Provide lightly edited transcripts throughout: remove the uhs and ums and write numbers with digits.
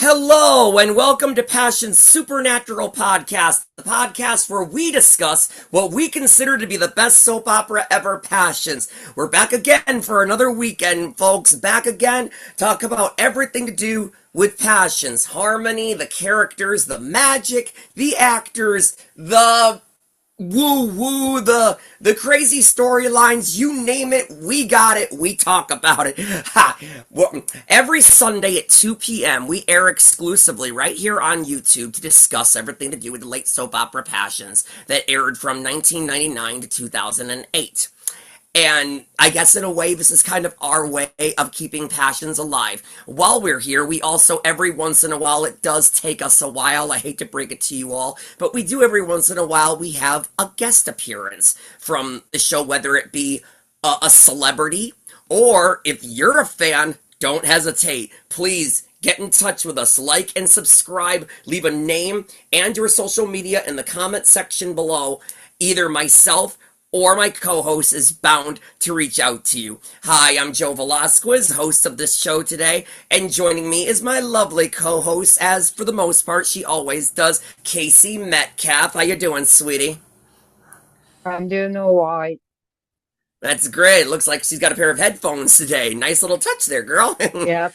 Hello and welcome to Passion's Supernatural Podcast, the podcast where we discuss what we consider to be the best soap opera ever, Passions. We're back again for another weekend, folks. Back again, talk about everything to do with Passions. Harmony, the characters, the magic, the actors, the woo-woo, the crazy storylines, you name it, we got it, we talk about it. Ha! Well, every Sunday at 2 p.m., we air exclusively right here on YouTube to discuss everything to do with the late soap opera Passions that aired from 1999 to 2008. And I guess in a way, this is kind of our way of keeping Passions alive. While we're here, we also, every once in a while, it does take us a while, I hate to break it to you all, but we do every once in a while, we have a guest appearance from the show, whether it be a celebrity, or if you're a fan, don't hesitate. Please get in touch with us, like and subscribe, leave a name and your social media in the comment section below. Either myself or my co-host is bound to reach out to you. Hi, I'm Joe Velasquez, host of this show today, and joining me is my lovely co-host, as for the most part she always does, Casey Metcalf. How you doing, sweetie? I'm doing all right. That's great. Looks like she's got a pair of headphones today. Nice little touch there, girl. Yep.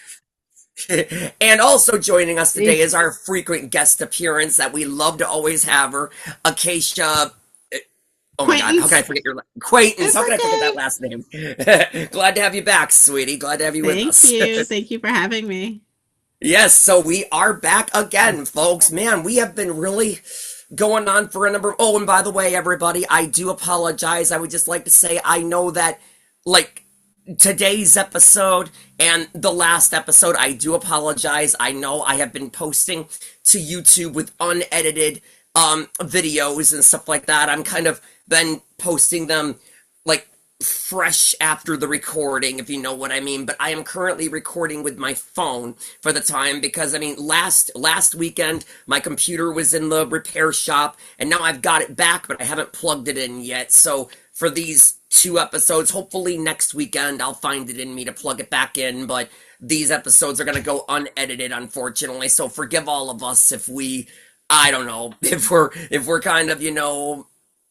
And also joining us today is our frequent guest appearance that we love to always have her, Acacia. Oh my God, how can I forget your acquaintance? How can I forget that last name? Glad to have you back, sweetie. Glad to have you with us. Thank you. Thank you for having me. Yes, so we are back again, folks. Man, we have been really going on for a number. Oh, and by the way, everybody, I do apologize. I would just like to say I know that, like, today's episode and the last episode, I do apologize. I know I have been posting to YouTube with unedited videos and stuff like that. I'm kind of been posting them like fresh after the recording, if you know what I mean. But I am currently recording with my phone for the time because I mean last weekend my computer was in the repair shop and now I've got it back, but I haven't plugged it in yet. So for these two episodes, hopefully next weekend I'll find it in me to plug it back in, but these episodes are going to go unedited, unfortunately. So forgive all of us if we, I don't know, if we're kind of,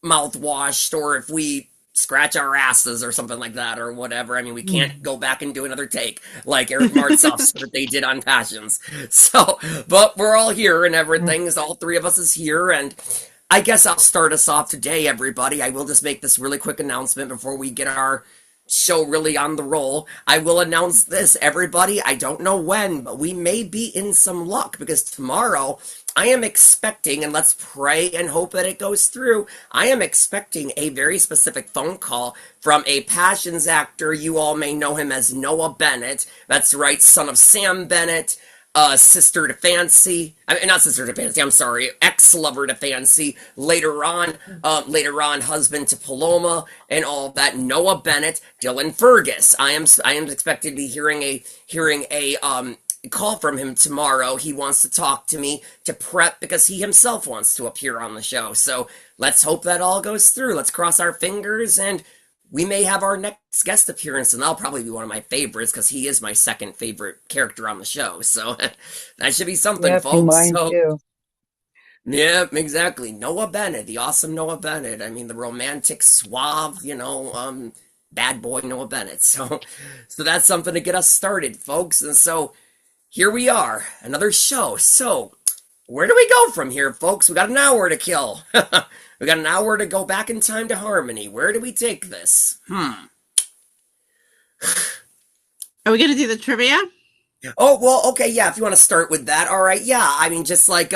mouthwashed, or if we scratch our asses or something like that or whatever. I mean, we can't go back and do another take like Eric Martsoff's that they did on Passions. So, but we're all here and everything. All three of us is here, and I guess I'll start us off today, everybody. I will just make this really quick announcement before we get our show really on the roll. I will announce this, everybody. I don't know when, but we may be in some luck because tomorrow I am expecting, and let's pray and hope that it goes through, I am expecting a very specific phone call from a Passions actor. You all may know him as Noah Bennett. That's right, son of Sam Bennett, sister to Fancy. I mean, not sister to Fancy, I'm sorry, ex-lover to Fancy. Later on, husband to Paloma, and all that. Noah Bennett, Dylan Fergus. I am expected to be hearing a call from him tomorrow. He wants to talk to me to prep because he himself wants to appear on the show. So let's hope that all goes through. Let's cross our fingers, and we may have our next guest appearance, and that'll probably be one of my favorites because he is my second favorite character on the show. So that should be something, Yep, folks. mine too. Yeah, exactly. Noah Bennett, the awesome Noah Bennett. I mean, the romantic, suave, bad boy Noah Bennett. So that's something to get us started, folks. And so here we are, another show. So, where do we go from here, folks? We got an hour to kill. We got an hour to go back in time to Harmony. Where do we take this? Are we going to do the trivia? Oh, well, okay, yeah, if you want to start with that, all right, yeah. I mean, just like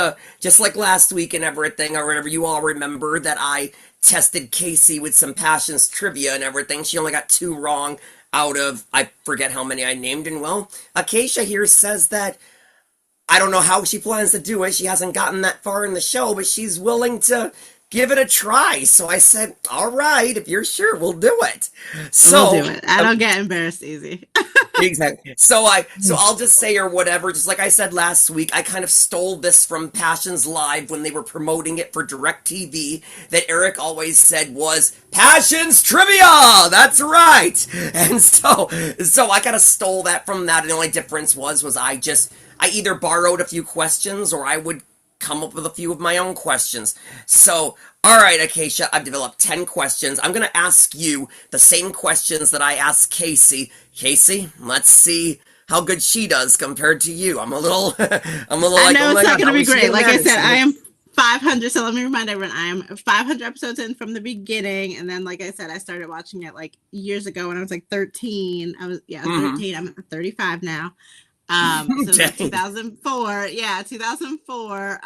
last week and everything, or whatever, you all remember that I tested Casey with some Passions trivia and everything. She only got 2 wrong out of, I forget how many I named, and well, Acacia here says that I don't know how she plans to do it. She hasn't gotten that far in the show, but she's willing to give it a try. So I said, all right, if you're sure, we'll do it. So We'll do it. I don't get embarrassed easy. Exactly. So I'll just say or whatever, just like I said last week, I kind of stole this from Passions Live when they were promoting it for DirecTV that Eric always said was Passions Trivia. That's right. And so I kind of stole that from that. And the only difference was I either borrowed a few questions or I would come up with a few of my own questions. So, all right, Acacia, I've developed 10 questions. I'm going to ask you the same questions that I asked Casey. Casey, let's see how good she does compared to you. I'm a little, I like, know oh my it's not God, going to how be is she great. gonna Like I manage said, I this? am 500. So let me remind everyone, I am 500 episodes in from the beginning. And then, like I said, I started watching it like years ago when I was like 13. I was 13. I'm 35 now. So it was like Dang. 2004. Yeah, 2004.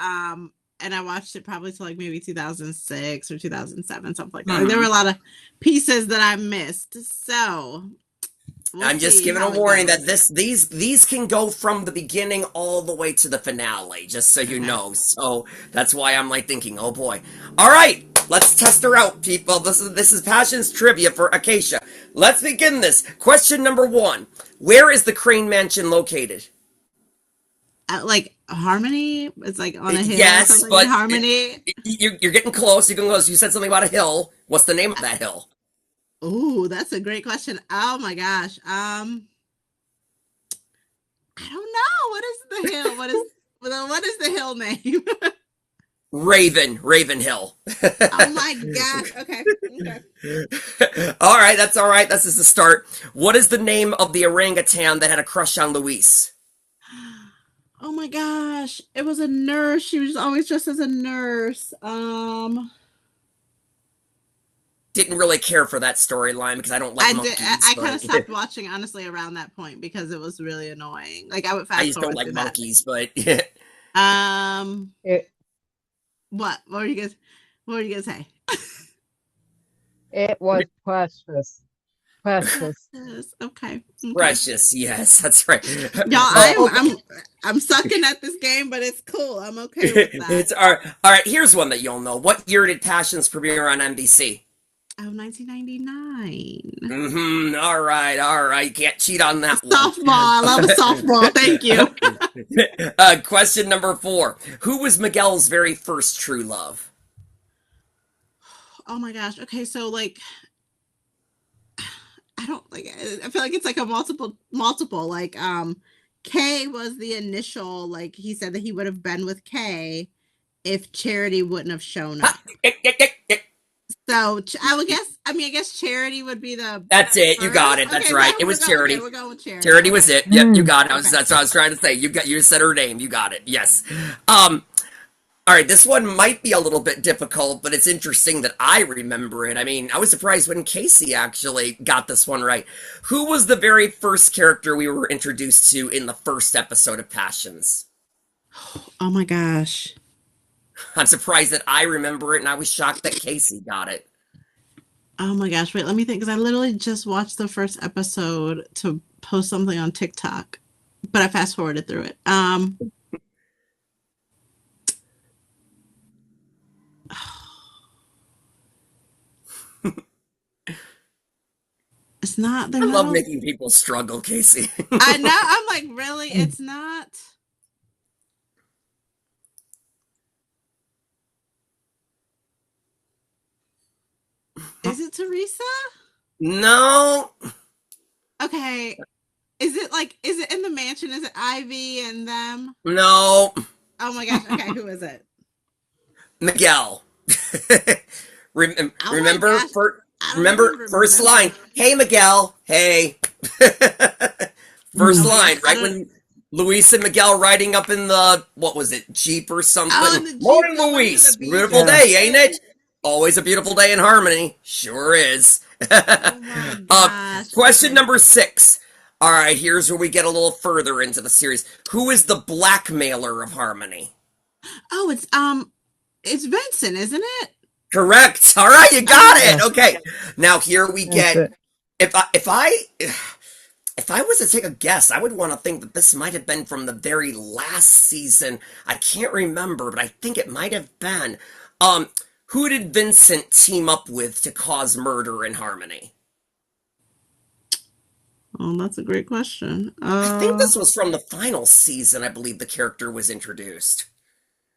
And I watched it probably till like maybe 2006 or 2007, something like that. Like, there were a lot of pieces that I missed. So we'll I'm just see giving a how it warning that goes. these can go from the beginning all the way to the finale, just so you Okay. know. So that's why I'm like thinking, oh boy. All right, let's test her out, people. This is Passions Trivia for Acacia. Let's begin this. Question number 1. Where is the Crane Mansion located? Like Harmony, it's like on a hill or Yes, something in but Harmony. you're getting close. You can close. You said something about a hill. What's the name of that hill? Oh, that's a great question. Oh my gosh. I don't know. What is the hill? What is the hill name? Raven Hill. Oh my gosh. Okay. Okay. All right, that's all right. This is the start. What is the name of the orangutan that had a crush on Luis? Oh my gosh. It was a nurse. She was always dressed as a nurse. Didn't really care for that storyline because I don't like I did. monkeys, I kind of but stopped watching honestly around that point because it was really annoying. Like I would I fast just don't forward like through that. monkeys, but Um, It what? What were you gonna say? it was precious. Precious. Yes. Okay. Okay. precious. Yes, that's right. Y'all, Okay. I'm sucking at this game, but it's cool. I'm okay with that. It's all right. Here's one that you'll know. What year did Passions premiere on NBC? Oh, 1999. All right, all right. Can't cheat on that one. Softball. I love a softball. Thank you. Question number 4. Who was Miguel's very first true love? Oh my gosh. Okay, so like I don't like I feel like it's like a multiple like Kay was the initial, like he said that he would have been with Kay if Charity wouldn't have shown Ha! up. So I guess Charity would be the That's it. You got first. it. That's Okay, right. so It we're was going. Okay, Charity. we're going with Charity. Charity was Okay. it. Yep, you got it. Okay. That's what I was trying to say. You said her name. You got it. Yes. All right. This one might be a little bit difficult, but it's interesting that I remember it. I mean, I was surprised when Casey actually got this one right. Who was the very first character we were introduced to in the first episode of Passions? Oh my gosh. I'm surprised that I remember it, and I was shocked that Casey got it. Oh my gosh. Wait, let me think because I literally just watched the first episode to post something on TikTok, but I fast forwarded through it. It's not. They're I love not. making people struggle, Casey. I know. I'm like, really? It's not. Is it Teresa? No, Okay. Is it in the mansion? Is it Ivy and them? no, Oh my gosh. Okay, who is it? Miguel. Oh my Remember, gosh. I don't remember even first line. remember. Hey, Miguel. Hey. Oh First my gosh. line, I right don't. when Luis and Miguel riding up in the, what was it, Jeep or Oh, in something. the Jeep Morning, going to Luis. the beach Beautiful or Yeah. day, ain't something. it? Always a beautiful day in Harmony. Sure is. Oh my gosh. Question Okay. number 6. All right, here's where we get a little further into the series. Who is the blackmailer of Harmony? Oh, it's Vincent, isn't it? Correct. All right, you got Okay. it. Yeah. Okay. Now here we That's get it. if I was to take a guess, I would want to think that this might have been from the very last season. I can't remember, but I think it might have been. Who did Vincent team up with to cause murder in Harmony? Oh, that's a great question. I think this was from the final season, I believe the character was introduced.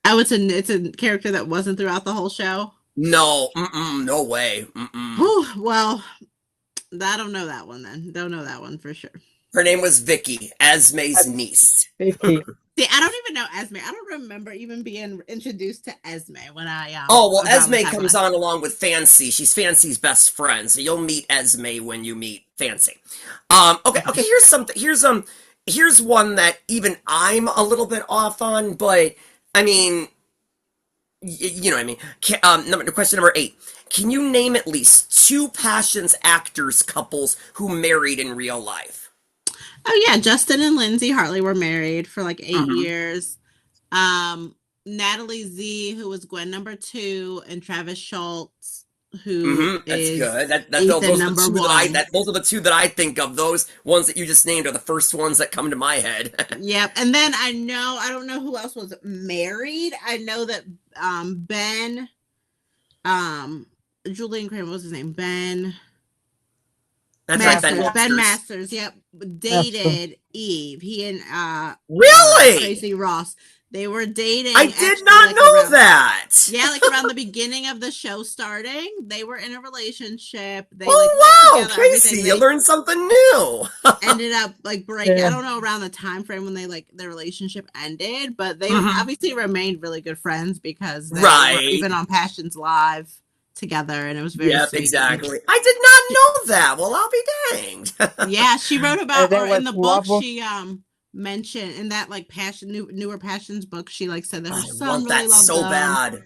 Oh, it's a character that wasn't throughout the whole show. No, mm-mm, no way. Mm-mm. Whew, well, I don't know that one then. Don't know that one for sure. Her name was Vicky, Esme's That's niece. Vicky. See, I don't even know Esme. I don't remember even being introduced to Esme when I Oh, well, around the Esme time when I comes on along with Fancy. She's Fancy's best friend, so you'll meet Esme when you meet Fancy. Okay, here's one that even I'm a little bit off on, but I mean, you know what I mean. Question number 8. Can you name at least two Passions actors couples who married in real life? Oh yeah, Justin and Lindsay Hartley were married for like 8 years. Um, Natalie Z, who was Gwen number 2, and Travis Schultz, who That's is good. Ethan Those are the number two that I 1. those are the two that I think of. Those ones that you just named are the first ones that come to my head. Yep. And then I don't know who else was married. I know that Ben, um, Julian Kramer, what was his name? Ben That's right, Ben Masters. Ben Masters. Masters, yep, Esther. dated Eve. He and Really? Tracy Ross. They were dating I did actually not like know around that. yeah, like around the beginning of the show starting. They were in a relationship. They like Oh lived wow, together, Tracy, everything. you They learned something new. ended up like breaking. I Yeah. don't know around the time frame when they like their relationship ended, but they Mhm. obviously remained really good friends because they were Right. even on Passions Live together, and it was very Yep, sweet. exactly. I did not know that. Well, I'll be danged. Yeah, she wrote about, And or there in was the book Wobble. she mentioned in that like newer Passions book, she like said that her I son want really that loved so them, bad.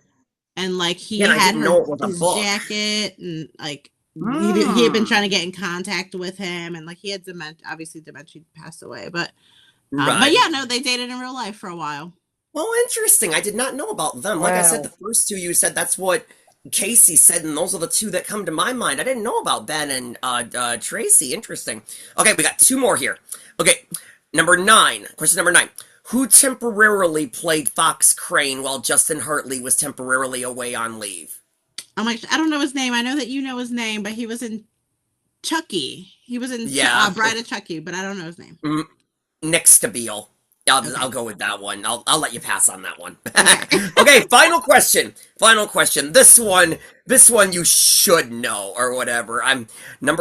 and like he Again, I had didn't her know it was a his book. jacket, and like he had been Mm. trying to get in contact with him, and like he had dementia. Obviously, dementia passed away, but Right. yeah, no, they dated in real life for a while. Well, interesting. I did not know about them. Like I said, the Wow. first two you said that's what Casey said, and those are the two that come to my mind. I didn't know about Ben and Tracy. Interesting. Okay, we got two more here. Okay, number 9. Question number 9. Who temporarily played Fox Crane while Justin Hartley was temporarily away on leave? I'm like, I don't know his name. I know that you know his name, but he was in Chucky. He was in Yeah, Bride of Chucky, but I don't know his name. mm, Nick Stabile. I'll Okay. go with that one. I'll let you pass on that one. Okay. Okay, final question. Final question. This one you should know or whatever.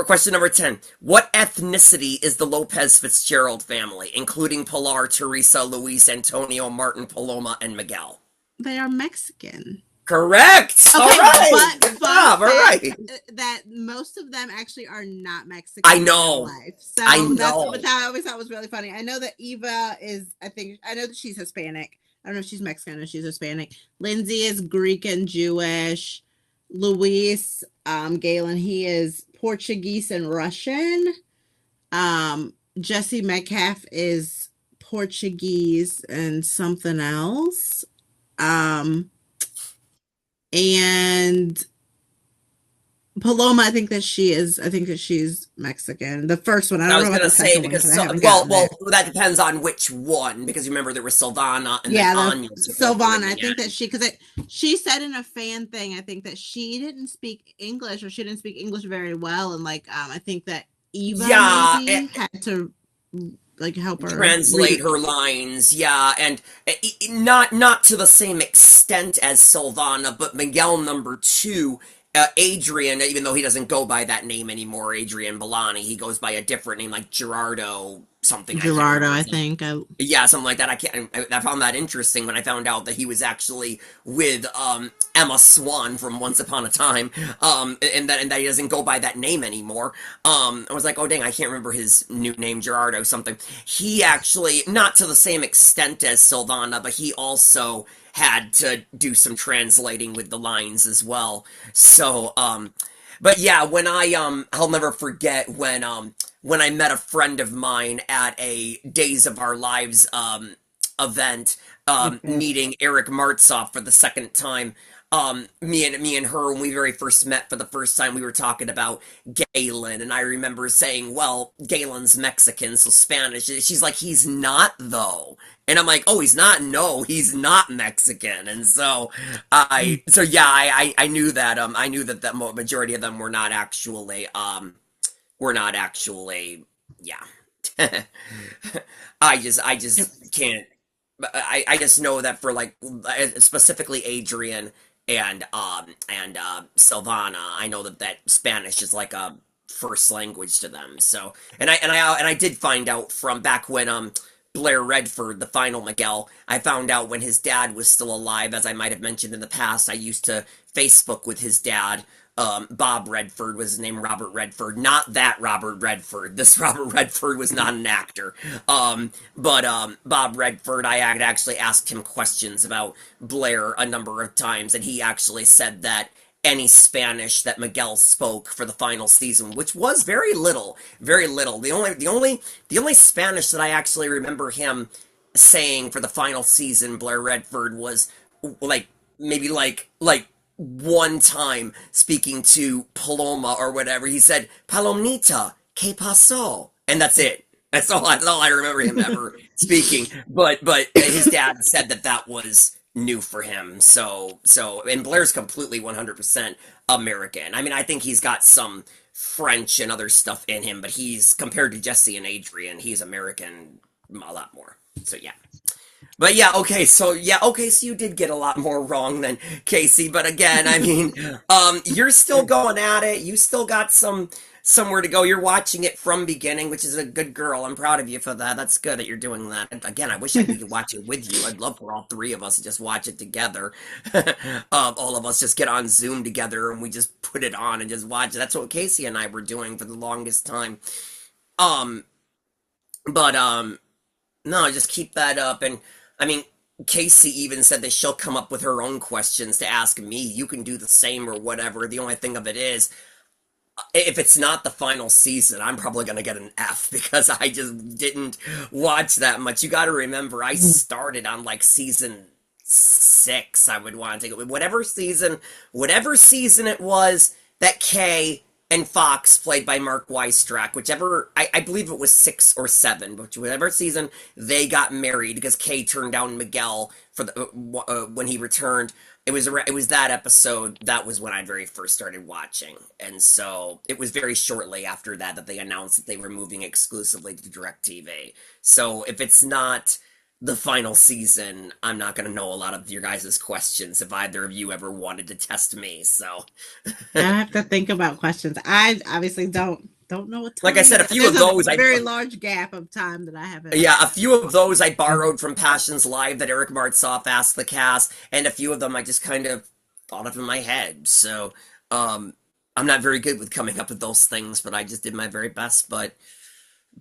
Question number 10. What ethnicity is the Lopez Fitzgerald family, including Pilar, Teresa, Luis, Antonio, Martin, Paloma, and Miguel? They are Mexican. Correct. All Okay, right. but Good fun job. All fact right. that most of them actually are not Mexican I in real know. life. I So that's know. what I always thought was really funny. I know that Eva is, I know that she's Hispanic. I don't know if she's Mexican or she's Hispanic. Lindsay is Greek and Jewish. Luis, Galen, he is Portuguese and Russian. Jesse Metcalf is Portuguese and something else. Um, and Paloma, I think that she's Mexican. The first one, I I don't was know about gonna the say second one because because I haven't well, gotten well, there. that depends on which one because remember there was Sylvana and then Yeah, Anya the took over in Sylvana. I the think that end. she said in a fan thing, I think that she didn't speak English or she didn't speak English very well, and like I think that Eva Yeah, maybe had to like help her translate read. her lines. Yeah, and not to the same extent as Sylvana, but Miguel number 2. Adrian, even though he doesn't go by that name anymore, Adrian Bellani, he goes by a different name like Gerardo something. I can't Gerardo, remember I his name. think. Yeah, something like that. I found that interesting when I found out that he was actually with Emma Swan from Once Upon a Time, and that he doesn't go by that name anymore. I was like, oh dang, I can't remember his new name, Gerardo something. He actually, not to the same extent as Sylvana, but he also had to do some translating with the lines as well. So, but yeah, I'll never forget when I met a friend of mine at a Days of Our Lives event, Okay. meeting Eric Martzoff for the second time. Me and her, when we very first met for the first time, we were talking about Galen, and I remember saying, "Well, Galen's Mexican, so Spanish." She's like, "He's not though," and I'm like, "Oh, he's not? No, he's not Mexican." And so yeah, I knew that I knew that the majority of them were not actually yeah. I just can't. I just know that for like specifically Adrian and Silvana, I know that Spanish is like a first language to them. So and I did find out from back when Blair Redford, the final Miguel, I found out when his dad was still alive, as I might have mentioned in the past. I used to Facebook with his dad. Bob Redford was his name, Robert Redford. Not that Robert Redford. This Robert Redford was not an actor. But Bob Redford, I had actually asked him questions about Blair a number of times, and he actually said that any Spanish that Miguel spoke for the final season, which was very little, very little. The only Spanish that I actually remember him saying for the final season, Blair Redford, was like maybe like one time speaking to Paloma or whatever. He said, "Palomita, ¿qué pasó?" And that's it. That's all I remember him ever speaking. But his dad said that that was new for him. And Blair's completely 100% American. I mean, I think he's got some French and other stuff in him, but he's compared to Jesse and Adrian, he's American a lot more. So yeah. But yeah, okay, so you did get a lot more wrong than Casey, but again, I mean, you're still going at it. You still got somewhere to go. You're watching it from beginning, which is a good girl. I'm proud of you for that. That's good that you're doing that. And again, I wish I could watch it with you. I'd love for all three of us to just watch it together. All of us just get on Zoom together and we just put it on and just watch it. That's what Casey and I were doing for the longest time. Um, but no, just keep that up. And I mean, Casey even said that she'll come up with her own questions to ask me. You can do the same or whatever. The only thing of it is, if it's not the final season, I'm probably going to get an F because I just didn't watch that much. You got to remember, I started on like season 6. I would want to take it. Whatever season it was that Kay and Fox, played by Mark Weistrack, whichever, I believe it was 6 or 7, but whatever season they got married because Kay turned down Miguel for when he returned. It was that episode. That was when I very first started watching, and so it was very shortly after that that they announced that they were moving exclusively to DirecTV. So if it's not the final season, I'm not going to know a lot of your guys' questions if either of you ever wanted to test me. So I have to think about questions. I obviously don't know what time. like I said, a few of There's those a very large gap of time that I haven't. yeah, a few of those I borrowed from Passions Live that Eric Martsoff asked the cast, and a few of them I just kind of thought of in my head. So I'm not very good with coming up with those things, but I just did my very best. But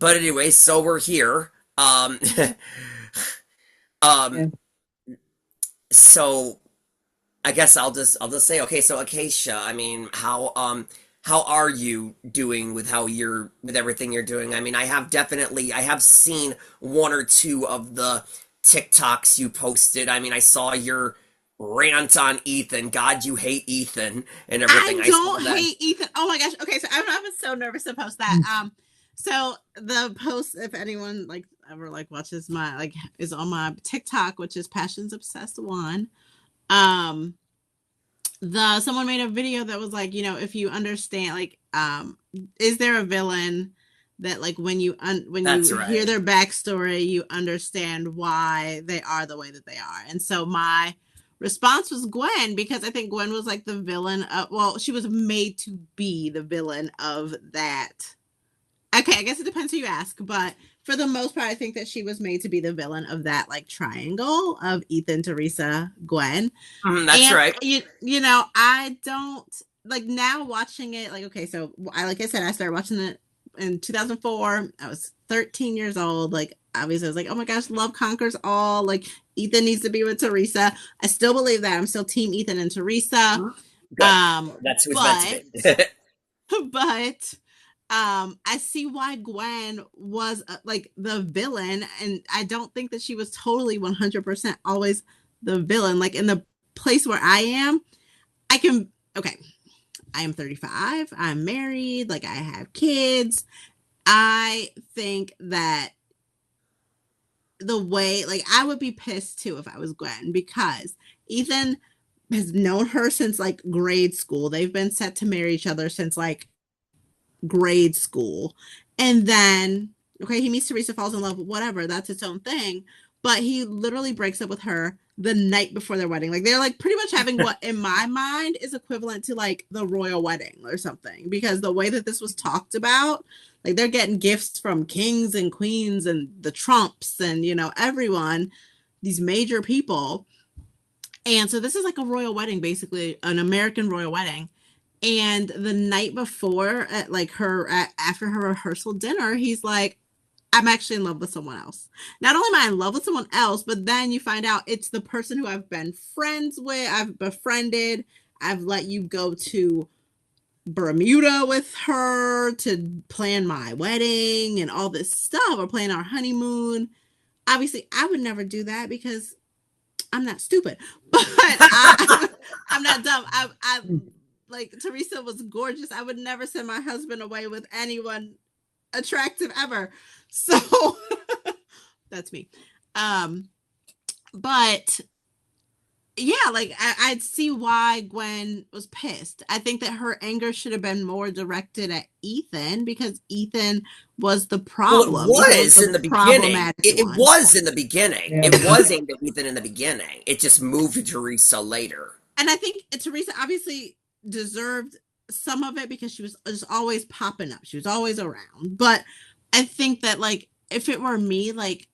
anyway, so we're here. Um, Yeah. so I guess I'll just say, okay, so Acacia, I mean, how are you doing with with everything you're doing? I mean, I have seen one or two of the TikToks you posted. I mean, I saw your rant on Ethan. God, you hate Ethan and everything. I I saw don't that. hate Ethan. Oh my gosh. Okay, so I was so nervous to post that. So the post, if anyone like ever like watches my like is on my TikTok, which is Passions Obsessed One. Um, someone made a video that was like, if you understand, like, is there a villain that like when you That's hear right. their backstory, you understand why they are the way that they are. And so my response was Gwen, because I think Gwen was like the villain of, well, she was made to be the villain of that. Okay, I guess it depends who you ask, but for the most part, I think that she was made to be the villain of that like triangle of Ethan, Teresa, Gwen. Mhm, that's And right. I don't like now watching it. Like, okay, so like I said, I started watching it in 2004. I was 13 years old. Like, obviously, I was like, oh my gosh, love conquers all. Like, Ethan needs to be with Teresa. I still believe that. I'm still Team Ethan and Teresa. Mhm. Good. Um, That's who it's meant to but be. but I see why Gwen was like the villain, and I don't think that she was totally 100% always the villain. Like in the place where I am, I can okay, I am 35, I'm married, like I have kids. I think that the way, like, I would be pissed too if I was Gwen, because Ethan has known her since like grade school. They've been set to marry each other since like grade school. And then, okay, he meets Teresa, falls in love, whatever, that's its own thing. But he literally breaks up with her the night before their wedding. Like they're like pretty much having what in my mind is equivalent to like the royal wedding or something. Because the way that this was talked about, like they're getting gifts from kings and queens and the Trumps and everyone, these major people. And so this is like a royal wedding, basically an American royal wedding. And the night before, at like after her rehearsal dinner, he's like, I'm actually in love with someone else. Not only am I in love with someone else, but then you find out it's the person who I've been friends with, I've befriended, I've let you go to Bermuda with her to plan my wedding and all this stuff, or plan our honeymoon. Obviously, I would never do that because I'm not stupid, but I'm not dumb. I like Teresa was gorgeous. I would never send my husband away with anyone attractive ever. So that's me. Um, but yeah, like I'd see why Gwen was pissed. I think that her anger should have been more directed at Ethan because Ethan was the Well, it problem. Ethan was was the in the beginning. problematic It one. was in the beginning. Yeah. It was aimed at Ethan in the beginning. It just moved to Teresa later. And I think Teresa obviously deserved some of it because she was just always popping up. She was always around. But I think that like if it were me, like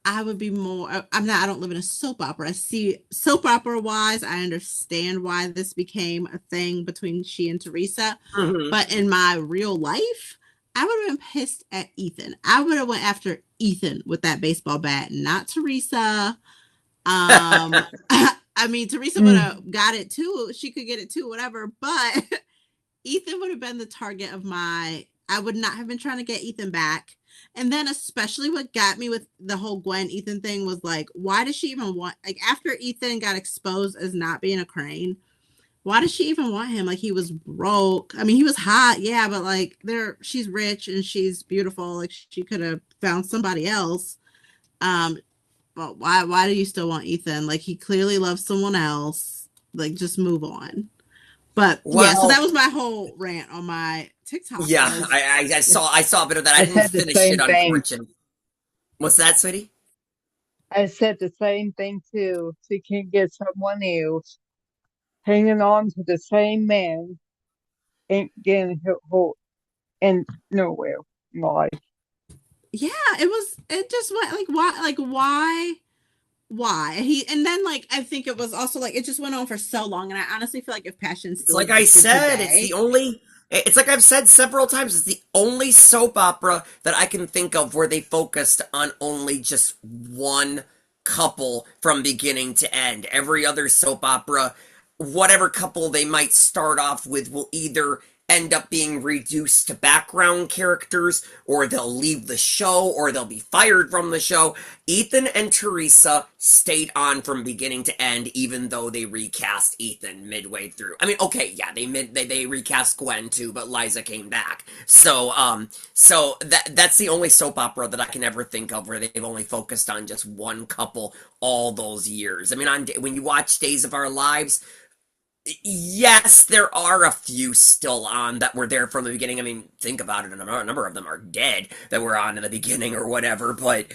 I would be more. I don't live in a soap opera. I see soap opera wise, I understand why this became a thing between she and Teresa. Mhm. But in my real life, I would have been pissed at Ethan. I would have went after Ethan with that baseball bat, not Teresa. I mean, Teresa would have got it too. She could get it too, whatever. But Ethan would have been the target of my. I would not have been trying to get Ethan back. And then, especially what got me with the whole Gwen Ethan thing was like, why does she even want, like, after Ethan got exposed as not being a crane, why does she even want him? Like, he was broke. I mean, he was hot, yeah, but like, she's rich and she's beautiful. Like, she could have found somebody else. Um, but why do you still want Ethan? Like, he clearly loves someone else. Like, just move on. But yeah, so that Well, was my whole rant on my TikTok yeah, was I saw a bit of that. I I didn't said the finish it, same thing. unfortunately. What's that, sweetie? I said the same thing too. She can't get someone else. Hanging on to the same man ain't getting her and nowhere in life. yeah, it just went like why and then like I think it was also like it just went on for so long, and I honestly feel like if passion It's still like I existed said, it's the today. only. It's like I've said several times, it's the only soap opera that I can think of where they focused on only just one couple from beginning to end. Every other soap opera, whatever couple they might start off with, will either end up being reduced to background characters, or they'll leave the show, or they'll be fired from the show. Ethan and Teresa stayed on from beginning to end, even though they recast Ethan midway through. I mean, okay, yeah, they recast Gwen too, but Liza came back. So that's the only soap opera that I can ever think of where they've only focused on just one couple all those years. I mean, when you watch Days of Our Lives, yes, there are a few still on that were there from the beginning. I mean, think about it, a number of them are dead that were on in the beginning or whatever, but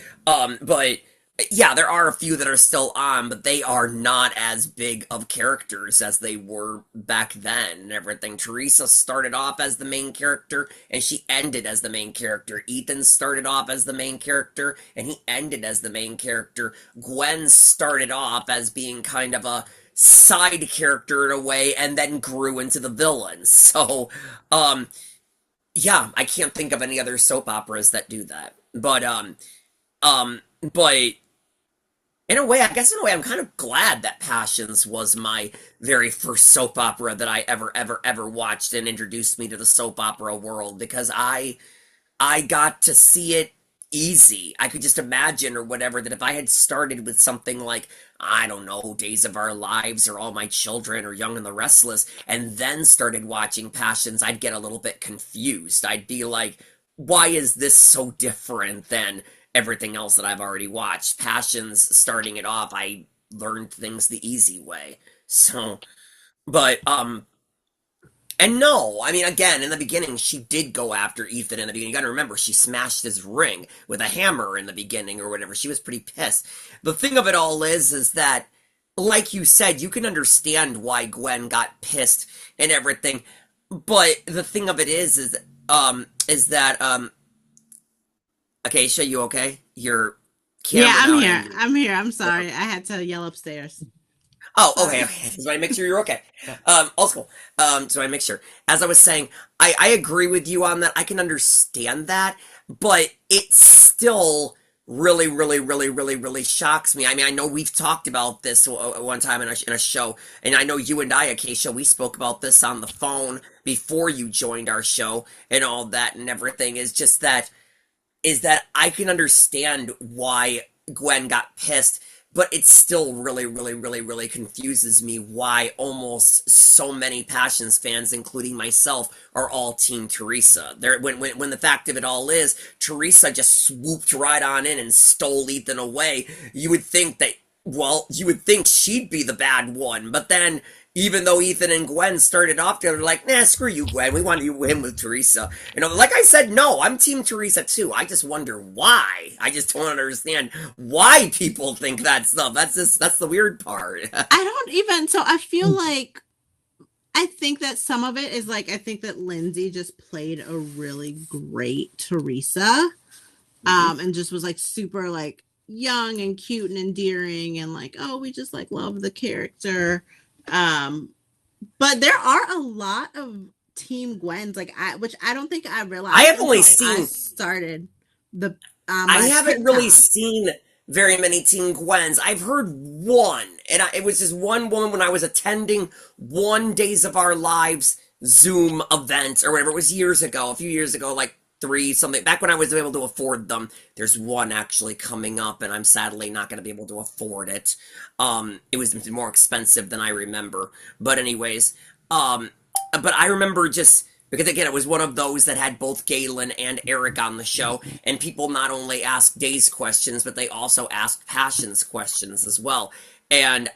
yeah, there are a few that are still on, but they are not as big of characters as they were back then and everything. Teresa started off as the main character and she ended as the main character. Ethan started off as the main character and he ended as the main character. Gwen started off as being kind of a side character in a way and then grew into the villain. So, yeah, I can't think of any other soap operas that do that. But in a way, I guess in a way, I'm kind of glad that Passions was my very first soap opera that I ever watched and introduced me to the soap opera world because I got to see it easy. I could just imagine or whatever that if I had started with something like, I don't know, Days of Our Lives or All My Children or Young and the Restless, and then started watching Passions, I'd get a little bit confused. I'd be like, why is this so different than everything else that I've already watched? Passions, starting it off, I learned things the easy way. So, but, And no, I mean, again, in the beginning, she did go after Ethan in the beginning. You gotta remember, she smashed his ring with a hammer in the beginning or whatever. She was pretty pissed. The thing of it all is that, like you said, you can understand why Gwen got pissed and everything. But the thing of it is that, Acacia, you okay? Your Yeah, camera I'm down here. and I'm here. I'm sorry. I had to yell upstairs. Oh, Sorry. okay. Just want to make sure you're okay. Also, so I make sure. As I was saying, I agree with you on that. I can understand that, but it still really shocks me. I mean, I know we've talked about this one time in a show, and I know you and I, Acacia, we spoke about this on the phone before you joined our show and all that and everything. Is that I can understand why Gwen got pissed, but it still really confuses me why almost so many Passions fans, including myself, are all Team Teresa. When the fact of it all is, Teresa just swooped right on in and stole Ethan away. You would think she'd be the bad one, but then even though Ethan and Gwen started off together, like, nah, screw you, Gwen. We want you him with Teresa. Like I said, no, I'm Team Teresa too. I just wonder why. I just don't understand why people think that stuff. That's the weird part. I don't even. So I feel like I think that some of it is like I think that Lindsay just played a really great Teresa, and just was like super like young and cute and endearing and like, oh, we just like love the character. But there are a lot of Team Gwens, which I don't think I realized. I have only I seen. started the. I haven't TikTok. really seen very many Team Gwens. I've heard one, and it was just one woman when I was attending one Days of Our Lives Zoom event or whatever. It was a few years ago, like three something. Back when I was able to afford them. There's one actually coming up, and I'm sadly not going to be able to afford it. It was more expensive than I remember. But anyways, but I remember just because again, it was one of those that had both Galen and Eric on the show, and people not only asked Days questions, but they also asked Passions questions as well. And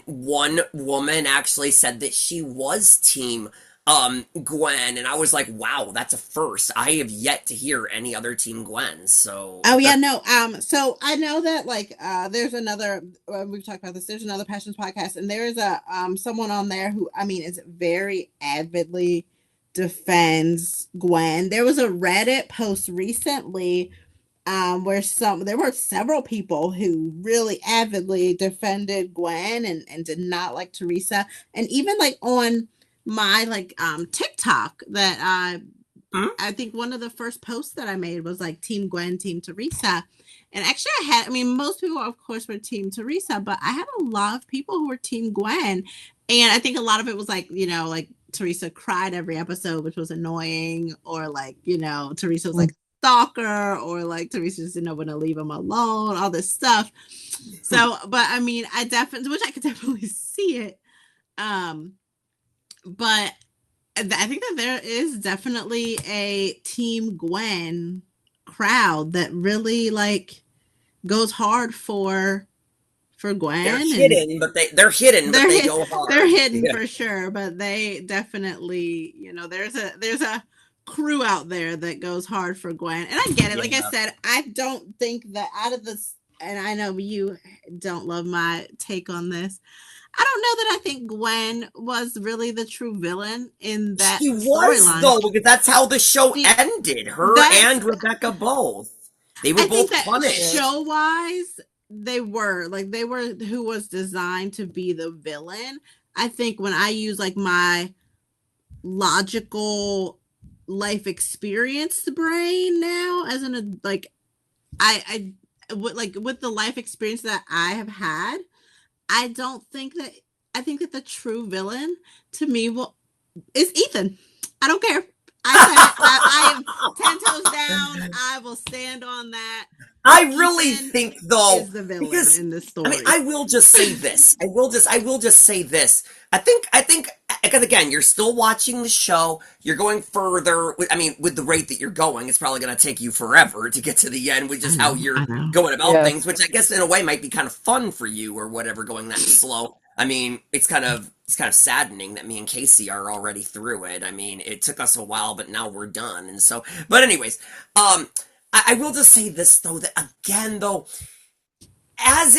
one woman actually said that she was Team Gwen, and I was like, wow, that's a first. I have yet to hear any other Team Gwen. So Oh yeah, no. So I know that like there's another we've talked about this. There's another Passions podcast, and there is a someone on there who I mean is very avidly defends Gwen. There was a Reddit post recently where there were several people who really avidly defended Gwen and did not like Teresa, and even like on my like TikTok that I think one of the first posts that I made was like Team Gwen, Team Teresa. And actually I mean, most people of course were Team Teresa, but I had a lot of people who were Team Gwen. And I think a lot of it was like, like Teresa cried every episode, which was annoying, or like, Teresa was like stalker, or like Teresa just didn't know when to leave him alone, all this stuff. So, but I mean, I could definitely see it. But I think that there is definitely a Team Gwen crowd that really like goes hard for Gwen. They're hidden, but they go hard. They're hidden for sure, but they definitely, there's a crew out there that goes hard for Gwen. And I get it. Like I said, I don't think that out of this, and I know you don't love my take on this, I don't know that I think Gwen was really the true villain in that She was, storyline. though, because that's how the show ended. Her and Rebecca both. They were both punished. Show-wise, they were who was designed to be the villain. I think when I use like my logical life experience brain now, as in I with the life experience that I have had, I think that the true villain to me is Ethan. I don't care. I am 10 toes down. I will stand on that. I really think though, is the villain in this story. I mean, I will just say this. I will just say this. I think, because again, you're still watching the show. You're going further. With the rate that you're going, it's probably going to take you forever to get to the end, which is how you're going about things, which I guess in a way might be kind of fun for you or whatever, going that slow. I mean, it's kind of it's kind of saddening that me and Casey are already through it. I mean, it took us a while, but now we're done. And so, but anyways, I will just say this though, that again though, as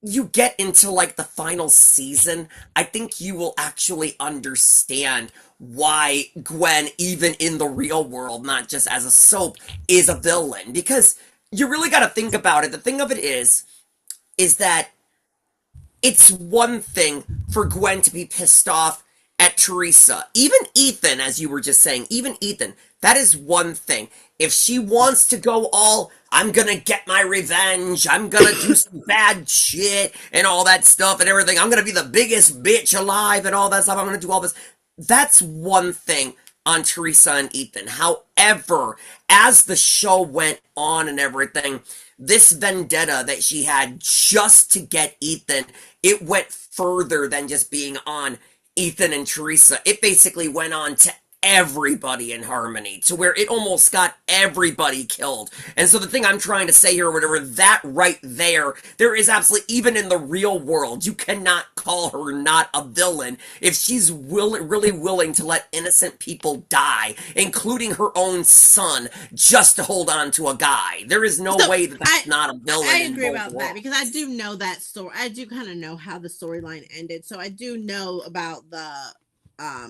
you get into like the final season, I think you will actually understand why Gwen, even in the real world, not just as a soap, is a villain. Because you really got to think about it. The thing of it is that it's one thing for Gwen to be pissed off at Teresa. Even Ethan, as you were just saying, even Ethan, that is one thing. If she wants to go all, I'm gonna get my revenge, I'm gonna do some bad shit and all that stuff and everything, I'm gonna be the biggest bitch alive and all that stuff, I'm gonna do all this. That's one thing on Teresa and Ethan. However, as the show went on and everything, this vendetta that she had just to get Ethan, it went further than just being on Ethan and Teresa. It basically went on to everybody in Harmony, to where it almost got everybody killed. And so the thing I'm trying to say here, or whatever, that right there is absolutely, even in the real world, you cannot call her not a villain if she's really willing to let innocent people die, including her own son, just to hold on to a guy. There is no way that that's not a villain. I agree about that, because I do know that story. I do kind of know how the storyline ended, so I do know about the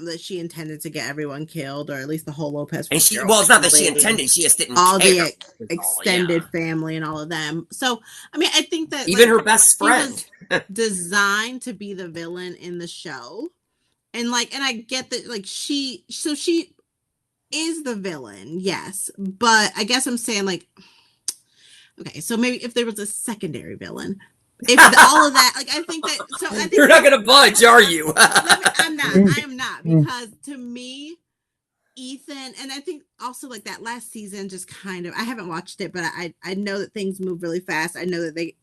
that she intended to get everyone killed, or at least the whole Lopez. And she, well, it's not that she intended; she just didn't all care. The extended family and all of them. So, I mean, I think that even her best friend was designed to be the villain in the show, and I get that, like, she is the villain, yes, but I guess I'm saying, like, okay, so maybe if there was a secondary villain. If all of that, like, I think that, so I think you're not gonna budge, are you? I am not, because to me, Ethan, and I think also, like, that last season just kind of, I haven't watched it, but I know that things move really fast. I know that they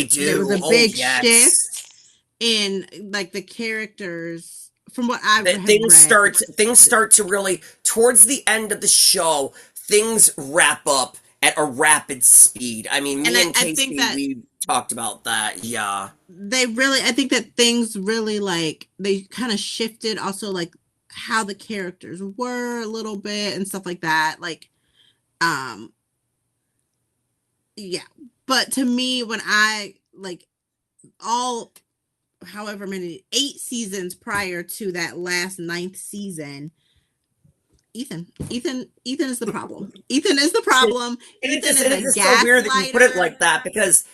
do. There was a big shift in, like, the characters from what I've read. Things start to really, towards the end of the show, things wrap up at a rapid speed. I mean, me and Casey, we talked about that. Yeah. I think that things really, like, they kind of shifted also, like, how the characters were a little bit and stuff like that. Like, yeah. But to me, when I, like, however many, 8 seasons prior to that last 9th season, Ethan is the problem. Ethan is the problem. It's just so weird that you put it like that, because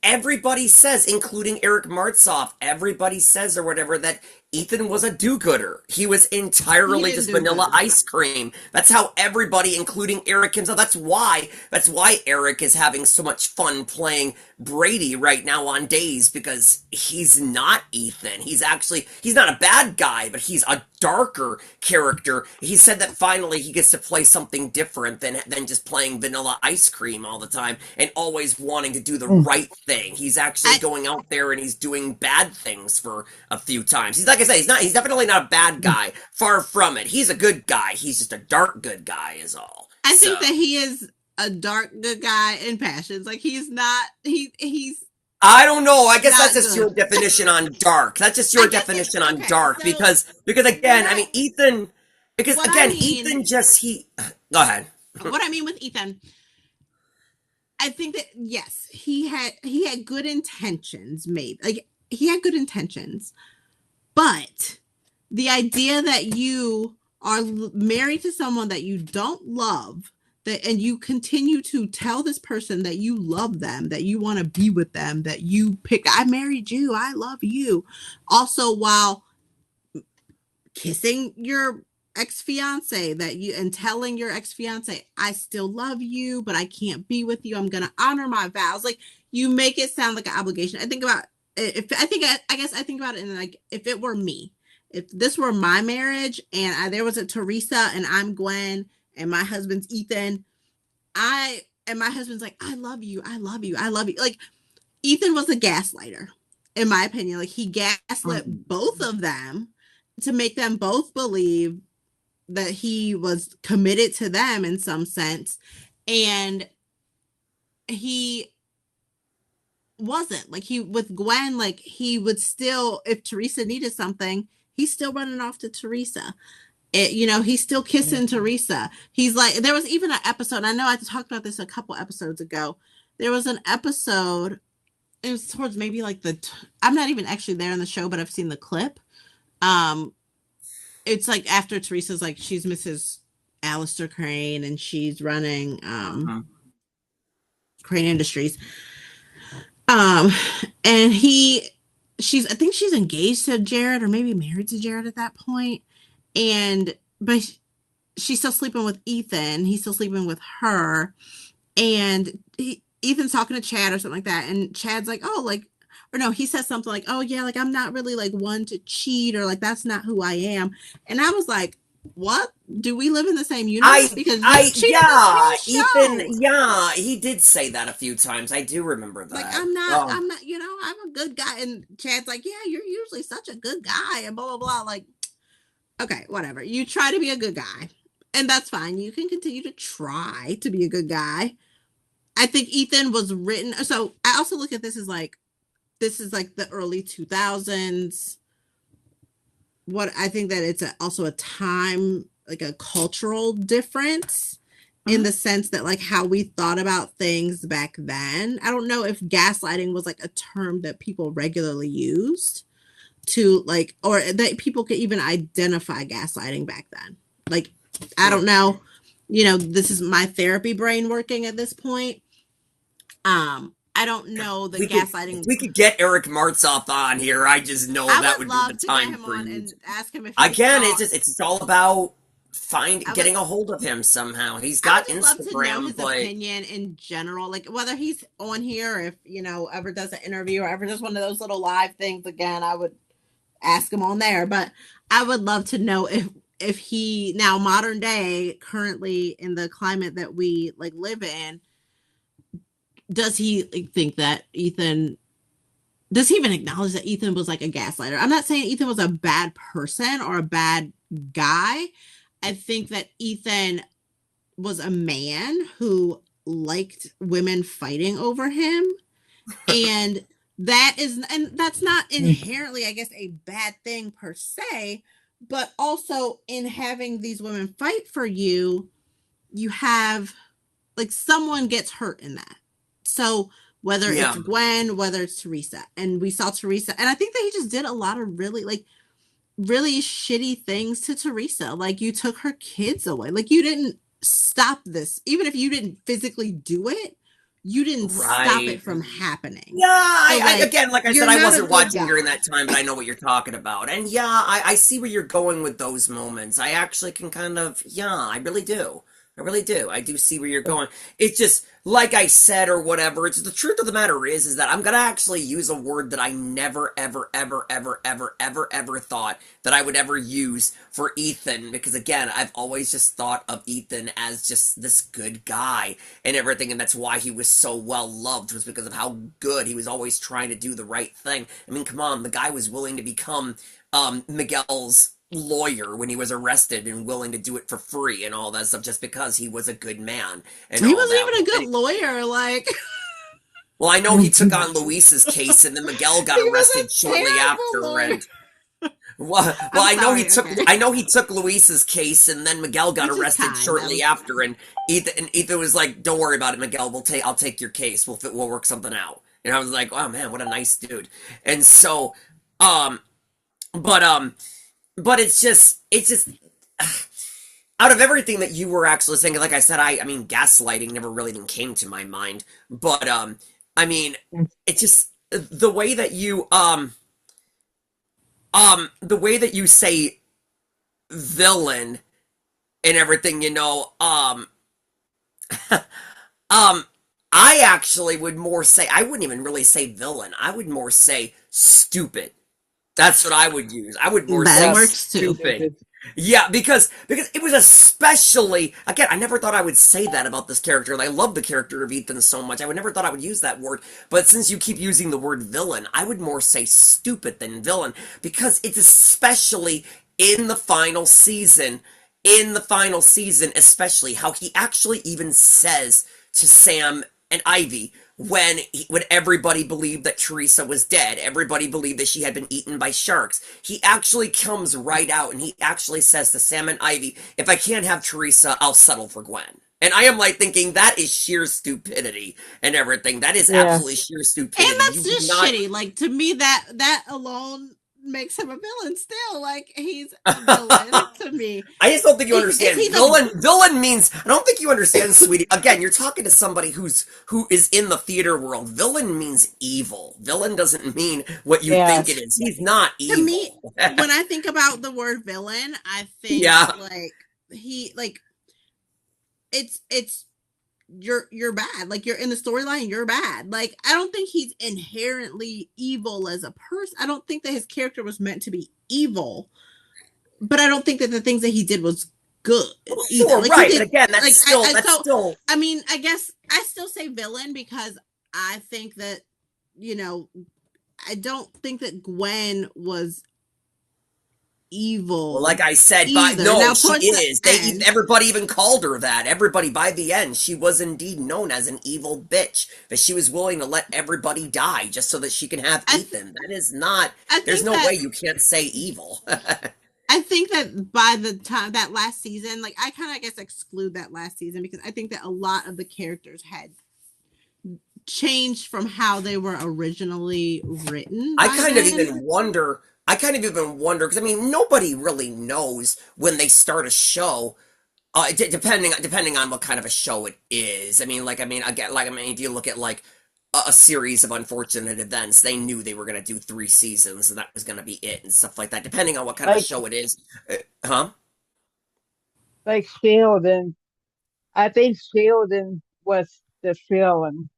everybody says, including Eric Martzoff, everybody says or whatever, that Ethan was a do-gooder. He was entirely just vanilla ice cream. That's how everybody, including Eric himself, that's why Eric is having so much fun playing Brady right now on Days, because he's not Ethan. He's not a bad guy, but he's a darker character. He said that finally he gets to play something different than just playing vanilla ice cream all the time and always wanting to do the right thing. He's actually going out there and he's doing bad things for a few times. He's, like I said, he's definitely not a bad guy. Far from it. He's a good guy. He's just a dark good guy is all. I think that he is a dark good guy in passions. Like, he's not, he's I don't know. I guess that's just your definition on dark. That's just your definition on dark, because again, I mean, Ethan, Ethan just, go ahead. What I mean with Ethan, I think that, yes, he had good intentions, maybe. Like, he had good intentions, but the idea that you are married to someone that you don't love, and you continue to tell this person that you love them, that you want to be with them, that you pick, I married you, I love you, also while kissing your ex-fiance, and telling your ex-fiance, I still love you, but I can't be with you, I'm gonna honor my vows. Like, you make it sound like an obligation. I think about it, I guess I think about it in, like, if it were me, if this were my marriage and there was a Teresa and I'm Gwen and my husband's Ethan, and my husband's like, I love you, I love you, I love you. Like, Ethan was a gaslighter, in my opinion. Like, he gaslit both of them to make them both believe that he was committed to them in some sense, and he wasn't. Like, with Gwen, like, he would still, if Teresa needed something, he's still running off to Teresa. He's still kissing Teresa. He's like, there was even an episode. I know I talked about this a couple episodes ago. There was an episode. It was towards maybe like I'm not even actually there in the show, but I've seen the clip. It's like after Teresa's like, she's Mrs. Alistair Crane and she's running Crane Industries. And I think she's engaged to Jared or maybe married to Jared at that point. But she's still sleeping with Ethan. He's still sleeping with her. And Ethan's talking to Chad or something like that. And Chad's like, oh, like, or no, he says something like, oh yeah, like I'm not really like one to cheat or like, that's not who I am. And I was like, what? Do we live in the same universe? Because Ethan, yeah, he did say that a few times. I do remember that. Like, I'm not, I'm a good guy. And Chad's like, yeah, you're usually such a good guy and blah, blah, blah. Like, okay, whatever. You try to be a good guy and that's fine. You can continue to try to be a good guy. I think Ethan was written. So I also look at this as like, this is like the early 2000s. What I think that it's also a time, like a cultural difference in the sense that like how we thought about things back then. I don't know if gaslighting was like a term that people regularly used to like, or that people could even identify gaslighting back then. Like, I don't know, this is my therapy brain working at this point. I don't know the gaslighting. We could get Eric Martzoff on here. I just know that would be the time for you. And ask him if again, it's all about getting a hold of him somehow. He's got Instagram. Love to know his opinion in general, like whether he's on here, if ever does an interview or ever does one of those little live things again. I would ask him on there, but I would love to know if he now modern day, currently in the climate that we like live in. Does he think that does he even acknowledge that Ethan was like a gaslighter? I'm not saying Ethan was a bad person or a bad guy. I think that Ethan was a man who liked women fighting over him. And that's not inherently, I guess, a bad thing per se, but also in having these women fight for you, you have like someone gets hurt in that. So whether it's Gwen, whether it's Teresa, and we saw Teresa, and I think that he just did a lot of really shitty things to Teresa. Like, you took her kids away. Like, you didn't stop this. Even if you didn't physically do it, you didn't stop it from happening. Yeah, again, like I said, I wasn't watching during that time, but I know what you're talking about. And yeah, I see where you're going with those moments. I actually can kind of, I really do. I really do. I do see where you're going. It's just, like I said or whatever, it's the truth of the matter is that I'm going to actually use a word that I never, ever, ever, ever, ever, ever, ever thought that I would ever use for Ethan. Because again, I've always just thought of Ethan as just this good guy and everything. And that's why he was so well loved, was because of how good he was always trying to do the right thing. I mean, come on, the guy was willing to become Miguel's lawyer when he was arrested and willing to do it for free and all that stuff just because he was a good man. And he wasn't even a good lawyer, like. Well, I know he took on Luis's case and then Miguel got arrested shortly after. And I know he took Luis's case and then Miguel got arrested shortly after. And Ethan was like, "Don't worry about it, Miguel. I'll take your case. We'll work something out." And I was like, "Oh man, what a nice dude." And so, but it's just out of everything that you were actually saying, like I said, I mean, gaslighting never really even came to my mind. But I mean, it's just the way that you say villain and everything, I actually would more say, I wouldn't even really say villain. I would more say stupid. That's what I would use. I would more say stupid. Yeah, because it was especially, again, I never thought I would say that about this character, and I love the character of Ethan so much. I would never thought I would use that word, but since you keep using the word villain, I would more say stupid than villain, because it's especially in the final season, especially how he actually even says to Sam and Ivy, when everybody believed that Teresa was dead, everybody believed that she had been eaten by sharks. He actually comes right out and he actually says to Sam and Ivy, if I can't have Teresa, I'll settle for Gwen. And I am like thinking that is sheer stupidity and everything. That is Yeah. absolutely sheer And stupidity. that's You just not shitty. Like, to me, that alone makes him a villain still. Like, he's a villain to me. I just don't think you Is understand. he the Villain means I don't think you understand, sweetie. Again, you're talking to somebody who is in the theater world. Villain means evil. Villain doesn't mean what you think it Yes. is. He's not to evil. me, when I think about the word villain, I think Yeah. like he like it's you're bad. Like, you're in the storyline, you're bad. Like, I don't think he's inherently evil as a person. I don't think that his character was meant to be evil, but I don't think that the things that he did was good Well, either. sure, Like, right. he But did again, that's like still so I mean, I guess I still say villain because I think that, you know, I don't think that Gwen was well, evil like I said, either. no, Now, she towards the is. end, Everybody even called her that. Everybody by the end, she was indeed known as an evil bitch. That she was willing to let everybody die just so that she can have I Ethan. That is not. I There's think no that way you can't say evil. I think that by the time that last season, like, I kind of, I guess, exclude that last season because I think that a lot of the characters had changed from how they were originally written I by kind of then. even wonder. I kind of even wonder because I mean nobody really knows when they start a show. Depending on what kind of a show it is. I mean, again, if you look at like a series of unfortunate events, they knew they were going to do 3 seasons and that was going to be it and stuff like that. Depending on what kind of a Like show it is, huh? like Sheldon. I think Sheldon was the villain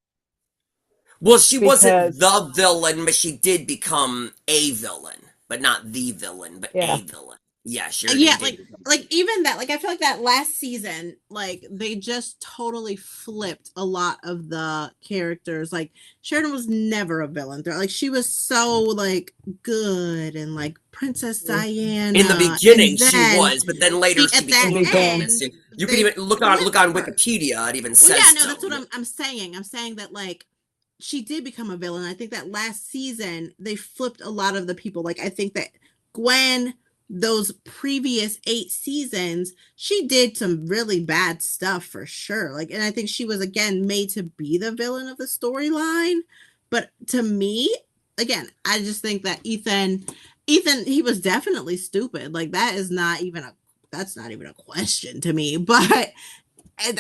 Well, she wasn't because the villain, but she did become a villain, but not the villain, but yeah. a villain. Yeah, Sheridan Yeah, did become. like even that, like, I feel like that last season, like, they just totally flipped a lot of the characters. Like, Sheridan was never a villain. Like, she was so, like, good and like Princess In the Diana, beginning, and she then was, but then later she at that became It villainous. end You can they even look flipped on her. Wikipedia. It even Well, yeah, says no, so. that's what I'm saying. I'm saying that, like, she did become a villain. I think that last season they flipped a lot of the people. Like, I think that Gwen, those previous 8 seasons, she did some really bad stuff for sure. Like, and I think she was again made to be the villain of the storyline. But to me, again, I just think that Ethan, he was definitely stupid. Like, that's not even a question to me. But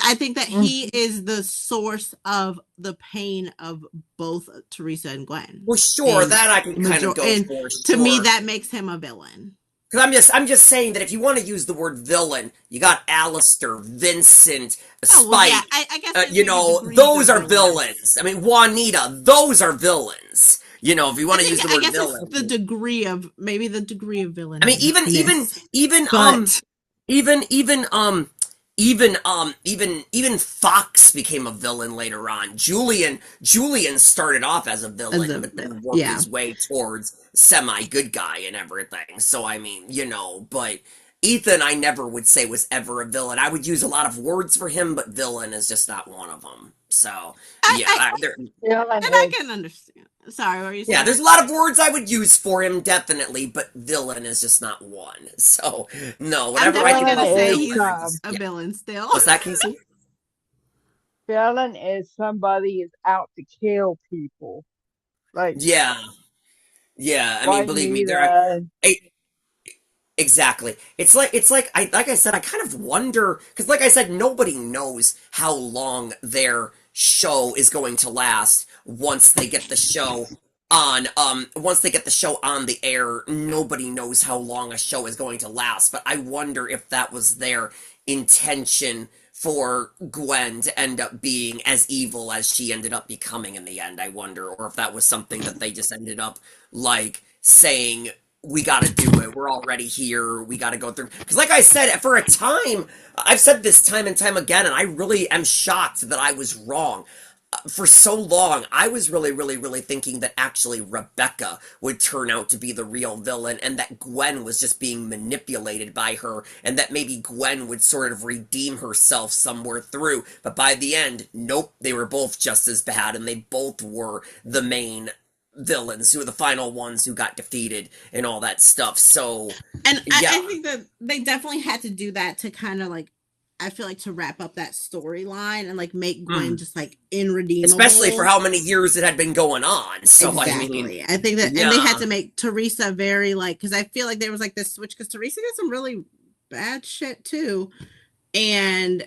I think that Mm. he is the source of the pain of both Teresa and Gwen. Well, sure, And that I can kind of go and for, to me, sure. that makes him a villain. Because I'm just saying that if you want to use the word villain, you got Alistair, Vincent, Oh, well, Spike. yeah, I guess there's You maybe know, degrees those of are villains. I mean, Juanita, those are villains. You know, if you want to use the I word guess villain. it's the degree of I mean, villainousness. even But even even Fox became a villain later on. Julian started off as a villain, but then worked yeah. his way towards semi good guy and everything. So I mean, you know, but Ethan, I never would say was ever a villain. I would use a lot of words for him, but villain is just not one of them. So yeah, Villain and I is can understand. Sorry, what were you yeah, saying? there's a lot of words I would use for him, definitely, but villain is just not one. So, no, I'm whatever I definitely can gonna call say is he's villain, a yeah. villain still. What's that, Casey? villain is somebody is out to kill people. Like Yeah, yeah. I mean, believe me, there are. Juanita. I, exactly. Like I said, I kind of wonder because, like I said, nobody knows how long their show is going to last once they get the show on. Once they get the show on the air, nobody knows how long a show is going to last. But I wonder if that was their intention for Gwen to end up being as evil as she ended up becoming in the end. I wonder, or if that was something that they just ended up like saying we got to do it. We're already here. We got to go through. Because, like I said, for a time, I've said this time and time again, and I really am shocked that I was wrong. for so long, I was really, really, really thinking that actually Rebecca would turn out to be the real villain and that Gwen was just being manipulated by her and that maybe Gwen would sort of redeem herself somewhere through. But by the end, nope, they were both just as bad and they both were the main villains who were the final ones who got defeated and all that stuff. So, And yeah. I think that they definitely had to do that to kind of like, I feel like to wrap up that storyline and like make Gwen just like irredeemable. Especially for how many years it had been going on. So, exactly. I mean, I think that, yeah. and they had to make Teresa very like, because I feel like there was like this switch because Teresa did some really bad shit too. And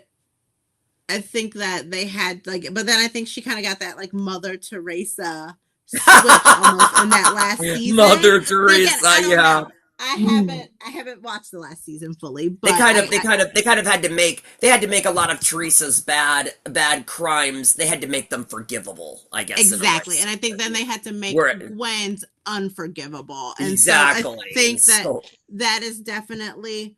I think that they had like, but then I think she kind of got that like Mother Teresa switch almost in that last season. Mother But Teresa, again, I don't yeah. know. I haven't watched the last season fully, but They kind of had to make a lot of Teresa's bad crimes. They had to make them forgivable, I guess. exactly. And I think then they had to make Gwen's unforgivable. And exactly. So I think that So, that is definitely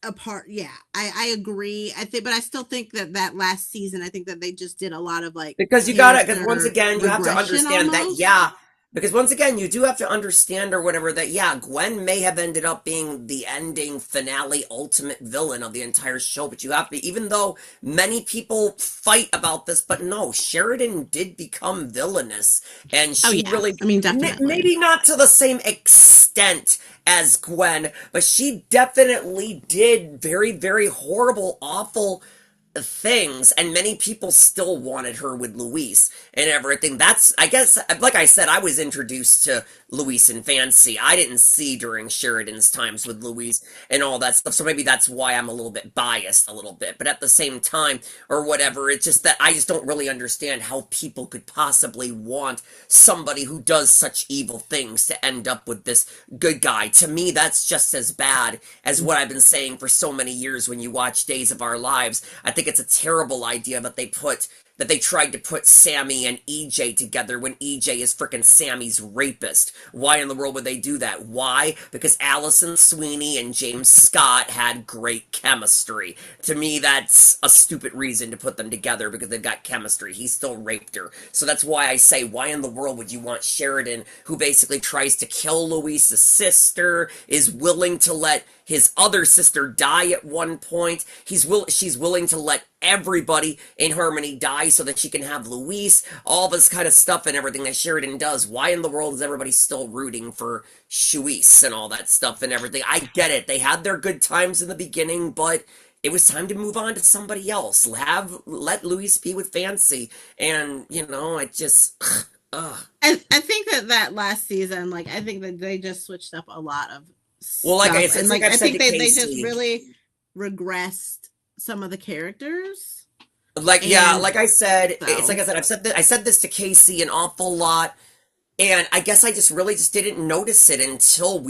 a part. Yeah, I agree. I think, but I still think that that last season, I think that they just did a lot of like because you gotta, because once again, you have to regression understand that, almost. yeah. Because once again, you do have to understand or whatever that, yeah, Gwen may have ended up being the ending finale ultimate villain of the entire show, but you have to, even though many people fight about this, but no, Sheridan did become villainous, and she really, I mean, definitely. maybe not to the same extent as Gwen, but she definitely did very, very horrible, awful things, and many people still wanted her with Luis and everything. That's, I guess, like I said, I was introduced to Luis and Fancy. I didn't see during Sheridan's times with Luis and all that stuff, so maybe that's why I'm a little bit biased a little bit, but at the same time, or whatever, it's just that I just don't really understand how people could possibly want somebody who does such evil things to end up with this good guy. To me, that's just as bad as what I've been saying for so many years when you watch Days of Our Lives. I think it's a terrible idea that they tried to put Sammy and EJ together when EJ is frickin' Sammy's rapist. Why in the world would they do that? Why? Because Allison Sweeney and James Scott had great chemistry. To me, that's a stupid reason to put them together because they've got chemistry. He still raped her. So that's why I say, why in the world would you want Sheridan, who basically tries to kill Luis's sister, is willing to let his other sister die at one point. She's willing to let everybody in Harmony die so that she can have Luis, all this kind of stuff and everything that Sheridan does. Why in the world is everybody still rooting for Luis and all that stuff and everything? I get it. They had their good times in the beginning, but it was time to move on to somebody else. Let Luis be with Fancy. And, I just... I think that last season, like, I think that they just switched up a lot of well, like I said, and like I I've said think to they Casey, just really regressed some of the characters. Like, yeah, like I said, so. it's like I said, I said this to Casey an awful lot, and I guess I just really just didn't notice it until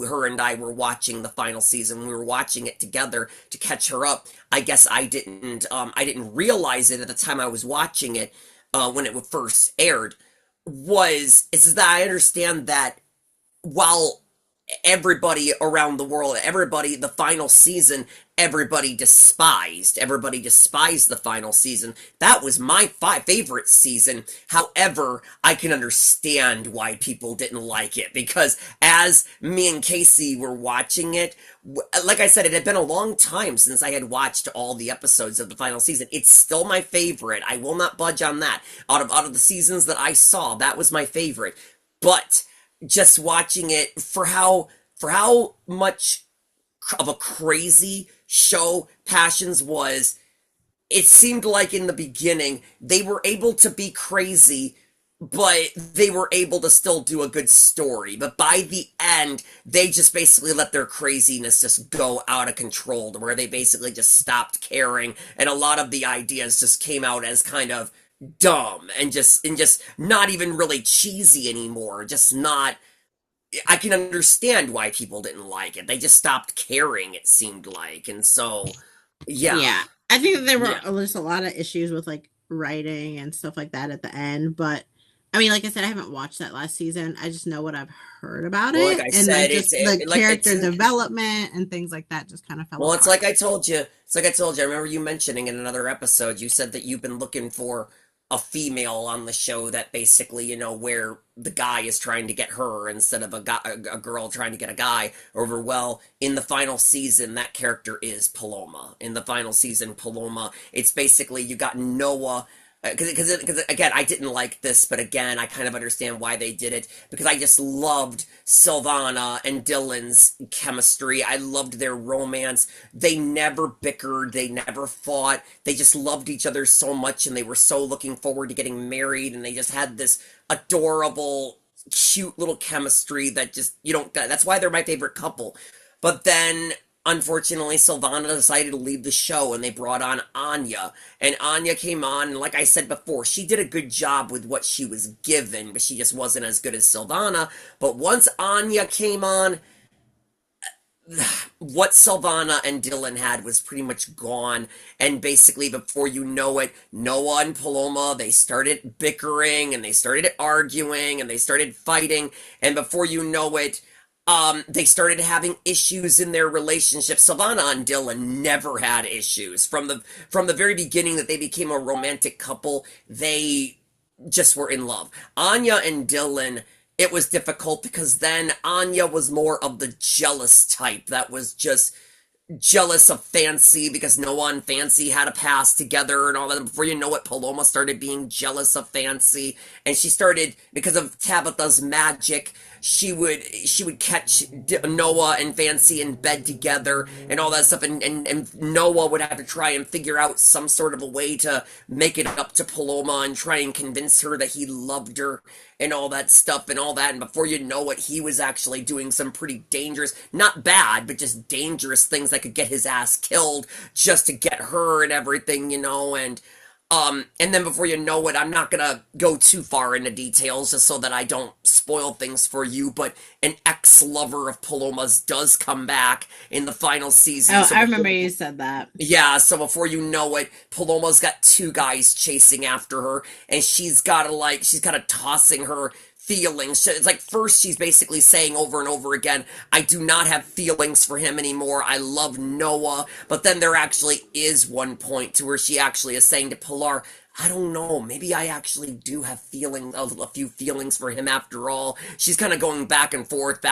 her and I were watching the final season. We were watching it together to catch her up. I guess I didn't realize it at the time I was watching it, when it first aired, is that I understand that while everybody around the world, the final season, everybody despised the final season. That was my favorite season. However, I can understand why people didn't like it, because as me and Casey were watching it, like I said, it had been a long time since I had watched all the episodes of the final season. It's still my favorite. I will not budge on that. Out of the seasons that I saw, that was my favorite. But just watching it for how much of a crazy show Passions was, it seemed like in the beginning they were able to be crazy, but they were able to still do a good story. But by the end, they just basically let their craziness just go out of control, to where they basically just stopped caring, and a lot of the ideas just came out as kind of dumb and just not even really cheesy anymore. Just not. I can understand why people didn't like it. They just stopped caring, it seemed like. And so, yeah. I think that there were just a lot of issues with like writing and stuff like that at the end. But I mean, like I said, I haven't watched that last season. I just know what I've heard about it. Like I and said, just the character development and things like that just kind of fell apart. It's like I told you. I remember you mentioning in another episode, you said that you've been looking for a female on the show that basically, where the guy is trying to get her instead of a girl trying to get a guy over. Well, in the final season, that character is Paloma. In the final season, Paloma, it's basically you got Noah. Because again, I didn't like this, but again, I kind of understand why they did it, because I just loved Sylvana and Dylan's chemistry. I loved their romance. They never bickered, they never fought. They just loved each other so much, and they were so looking forward to getting married, and they just had this adorable, cute little chemistry that just, you don't, that's why they're my favorite couple. But then unfortunately, Sylvana decided to leave the show, and they brought on Anya. And Anya came on, and like I said before, she did a good job with what she was given, but she just wasn't as good as Sylvana. But once Anya came on, what Sylvana and Dylan had was pretty much gone. And basically, before you know it, Noah and Paloma, they started bickering, and they started arguing, and they started fighting. And before you know it, they started having issues in their relationship. Sylvana and Dylan never had issues from the very beginning that they became a romantic couple. They just were in love. Anya and Dylan, it was difficult because then Anya was more of the jealous type that was just jealous of Fancy because Noah and Fancy had a past together and all that. And before you know it, Paloma started being jealous of Fancy, and she started, because of Tabitha's magic, she would catch Noah and Fancy in bed together and all that stuff, and Noah would have to try and figure out some sort of a way to make it up to Paloma and try and convince her that he loved her and all that stuff and all that. And before you know it, he was actually doing some pretty dangerous, not bad, but just dangerous things that could get his ass killed just to get her and everything, and then before you know it, I'm not gonna go too far into details just so that I don't spoil things for you, but an ex-lover of Paloma's does come back in the final season. Oh, So I before remember you said that. yeah, so before you know it, Paloma's got two guys chasing after her, and she's gotta tossing her feelings. So it's like, first she's basically saying over and over again, I do not have feelings for him anymore. I love Noah. But then there actually is one point to where she actually is saying to Pilar, I don't know, maybe I actually do have a few feelings for him after all. She's kind of going back and forth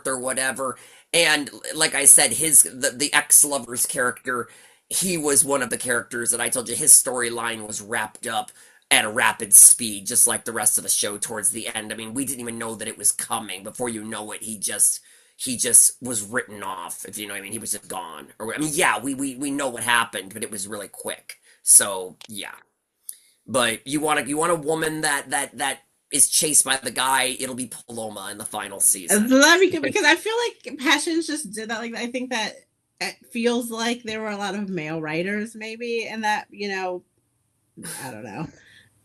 or whatever. And like I said, the ex-lover's character, he was one of the characters that I told you his storyline was wrapped up at a rapid speed, just like the rest of the show towards the end. I mean, we didn't even know that it was coming. Before you know it, he just was written off, if you know what I mean. He was just gone. Or I mean, yeah, we know what happened, but it was really quick. So yeah. But you want a woman that is chased by the guy, it'll be Paloma in the final season. Let me, because I feel like Passions just did that. Like, I think that it feels like there were a lot of male writers, maybe, and that, I don't know.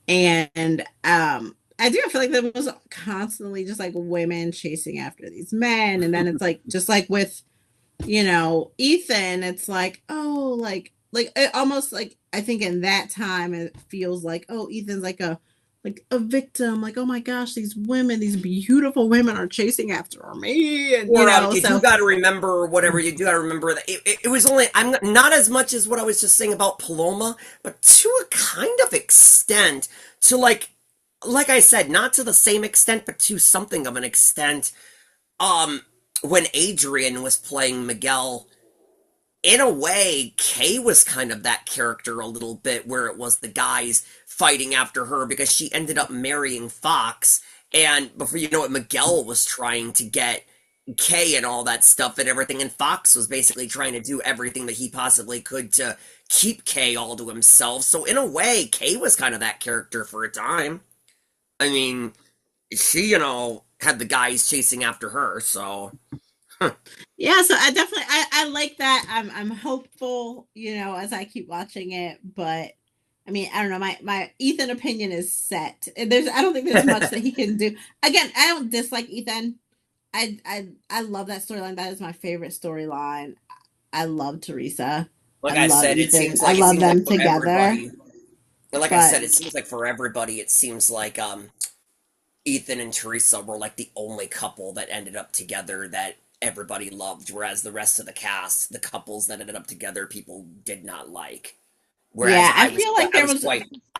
And I do feel like there was constantly just like women chasing after these men, and then it's like, just like with Ethan, it's like, oh, like it almost, like, I think in that time it feels like, oh, Ethan's like a victim, like, oh my gosh, these women, these beautiful women are chasing after me, and You so do got to remember, whatever you do got to remember, that it was only, I'm not as much as what I was just saying about Paloma, but to a kind of extent, to like I said, not to the same extent, but to something of an extent. When Adrian was playing Miguel, in a way, Kay was kind of that character a little bit, where it was the guys fighting after her because she ended up marrying Fox, and before you know it, Miguel was trying to get Kay and all that stuff and everything, and Fox was basically trying to do everything that he possibly could to keep Kay all to himself. So in a way, Kay was kind of that character for a time. I mean, she, had the guys chasing after her, so. yeah, so I definitely, I like that. I'm hopeful, as I keep watching it, but I mean, I don't know, my Ethan opinion is set. I don't think there's much that he can do. Again, I don't dislike Ethan. I love that storyline. That is my favorite storyline. I love Teresa. Like I I love said, Ethan. I love them for together. everybody. And like I But said, it seems like for everybody, it seems like Ethan and Teresa were like the only couple that ended up together that everybody loved, whereas the rest of the cast, the couples that ended up together, people did not like. Whereas Yeah, I feel like there was.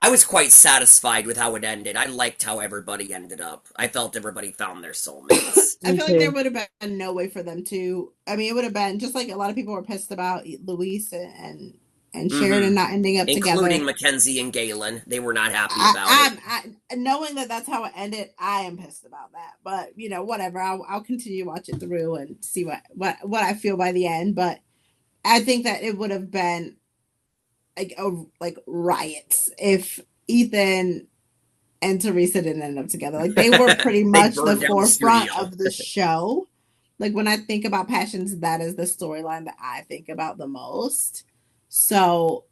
I was quite satisfied with how it ended. I liked how everybody ended up. I felt everybody found their soulmates. I Me feel like there too. would have been no way for them to. I mean, it would have been just like a lot of people were pissed about Luis and Hmm. Sheridan not ending up together. Including Mackenzie and Galen. They were not happy I, about it. I, knowing that that's how it ended, I am pissed about that. But you know, whatever. I'll continue to watch it through and see what I feel by the end. But I think that it would have been like riots if Ethan and Teresa didn't end up together. Like they were pretty They much the burned down the forefront studio. of the show. Like when I think about Passions, that is the storyline that I think about the most. So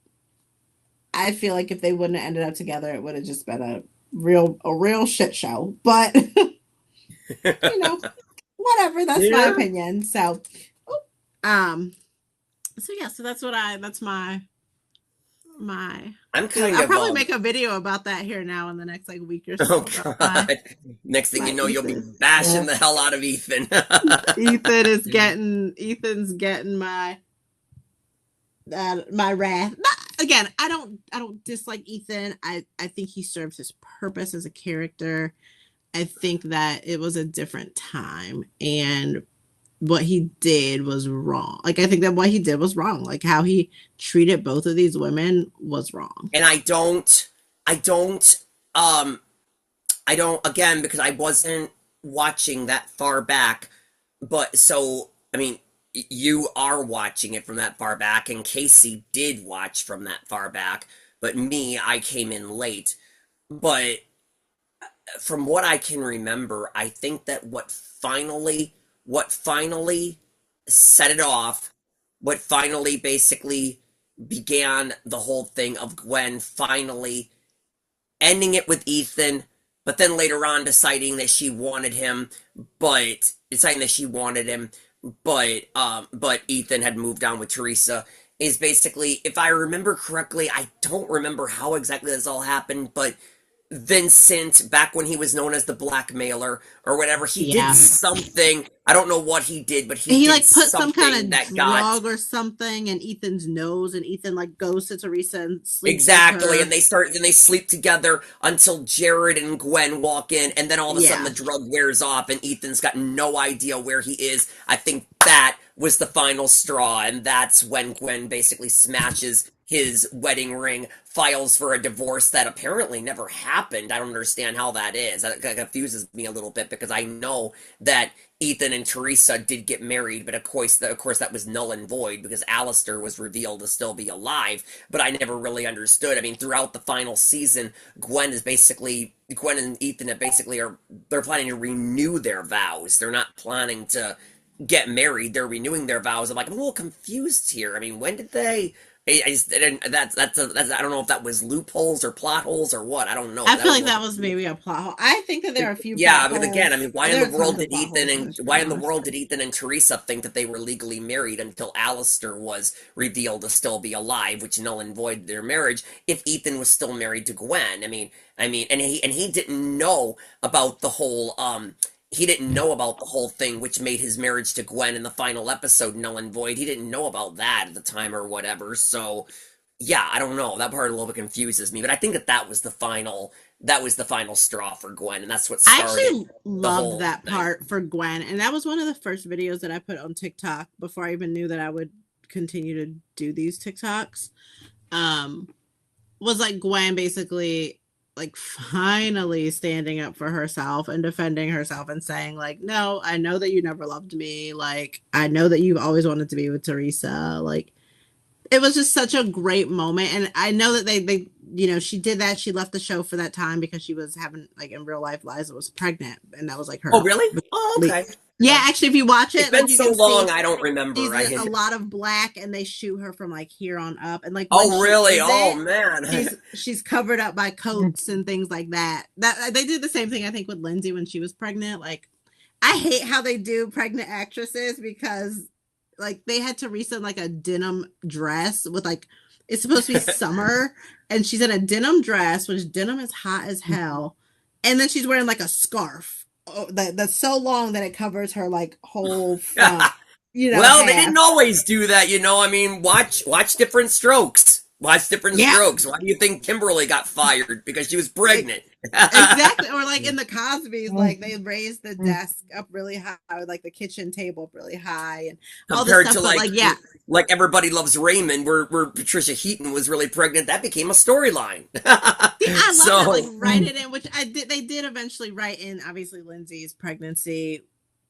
I feel like if they wouldn't have ended up together, it would have just been a real shit show. But you know, whatever. That's my Yeah. opinion. So, um, so yeah. So that's my I'm feeling. kind I'll of probably make a video about that here now in the next like week or oh so about god. Next thing you my know, you'll be Ethan. bashing Yeah. the hell out of Ethan. Ethan's getting my wrath. Again, I don't dislike Ethan. I think he serves his purpose as a character. I think that it was a different time and what he did was wrong. Like I think that what he did was wrong. Like how he treated both of these women was wrong. And I don't, um, I don't, again, because I wasn't watching that far back, but so, I mean, you are watching it from that far back, and Casey did watch from that far back, but me, I came in late. But from what I can remember, I think that what finally set it off, what finally basically began the whole thing of Gwen finally ending it with Ethan, but then later on deciding that she wanted him, but deciding that she wanted him, but Ethan had moved on with Teresa is basically, if I remember correctly, I don't remember how exactly this all happened, but Vincent, back when he was known as the blackmailer or whatever, he did Yeah. something. I don't know what he did, but he He did like put some kind something of that got drug or something in Ethan's nose, and Ethan like goes to Teresa and sleeps with exactly, and her. they sleep together until Jared and Gwen walk in, and then all of a sudden Yeah. the drug wears off, and Ethan's got no idea where he is. I think that was the final straw, and that's when Gwen basically smashes his wedding ring, files for a divorce that apparently never happened. I don't understand how that is. That confuses me a little bit because I know that Ethan and Teresa did get married, but of course that was null and void because Alistair was revealed to still be alive. But I never really understood. I mean, throughout the final season, Gwen and Ethan have basically are they're planning to renew their vows. They're not planning to get married. They're renewing their vows. I'm like, I'm a little confused here. I mean, when did they? I just didn't. That's. I don't know if that was loopholes or plot holes or what. I don't know. I But that feel was a like that little was maybe a plot hole. I think that there are a few yeah, plot but again, I holes. mean, why in There the are tons world of did plot Ethan holes in and this, to be why in the honest. world did Ethan and Teresa think that they were legally married until Alistair was revealed to still be alive, which null and void their marriage if Ethan was still married to Gwen? I mean, and he didn't know about the whole he didn't know about the whole thing which made his marriage to Gwen in the final episode null and void. He didn't know about that at the time or whatever. So, yeah, I don't know. That part a little bit confuses me, but I think that was the final straw for Gwen, and that's what I started actually the loved whole that thing. part for Gwen, and that was one of the first videos that I put on TikTok before I even knew that I would continue to do these TikToks. Um, was like Gwen basically like finally standing up for herself and defending herself and saying like, no, I know that you never loved me. Like, I know that you've always wanted to be with Teresa. Like, it was just such a great moment, and I know that they she did that. She left the show for that time because she was having like in real life Liza was pregnant, and that was like Oh, her. really? Oh, okay. Yeah, actually, if you watch It's it, been like you so can long, see I don't remember. she's in a lot of black, and they shoot her from like here on up, and like when Oh, she really? Oh, isn't, man. she's covered up by coats and things like that. That they did the same thing I think with Lindsay when she was pregnant. Like I hate how they do pregnant actresses because like they had Teresa in like a denim dress with like it's supposed to be summer and she's in a denim dress, which denim is hot as hell, and then she's wearing like a scarf that's so long that it covers her like whole front, Well, they didn't half. always do that. I mean, watch different strokes. Watch Different Yeah. Strokes. Why do you think Kimberly got fired? Because she was pregnant. Exactly. Or like in the Cosby's, Mm. like they raised the desk up really high, like the kitchen table up really high and all this Compared stuff. to But like, yeah. like Everybody Loves Raymond, where Patricia Heaton was really pregnant. That became a storyline. See, I love that. Like, So, write it in, which I did. They did eventually write in. Obviously, Lindsay's pregnancy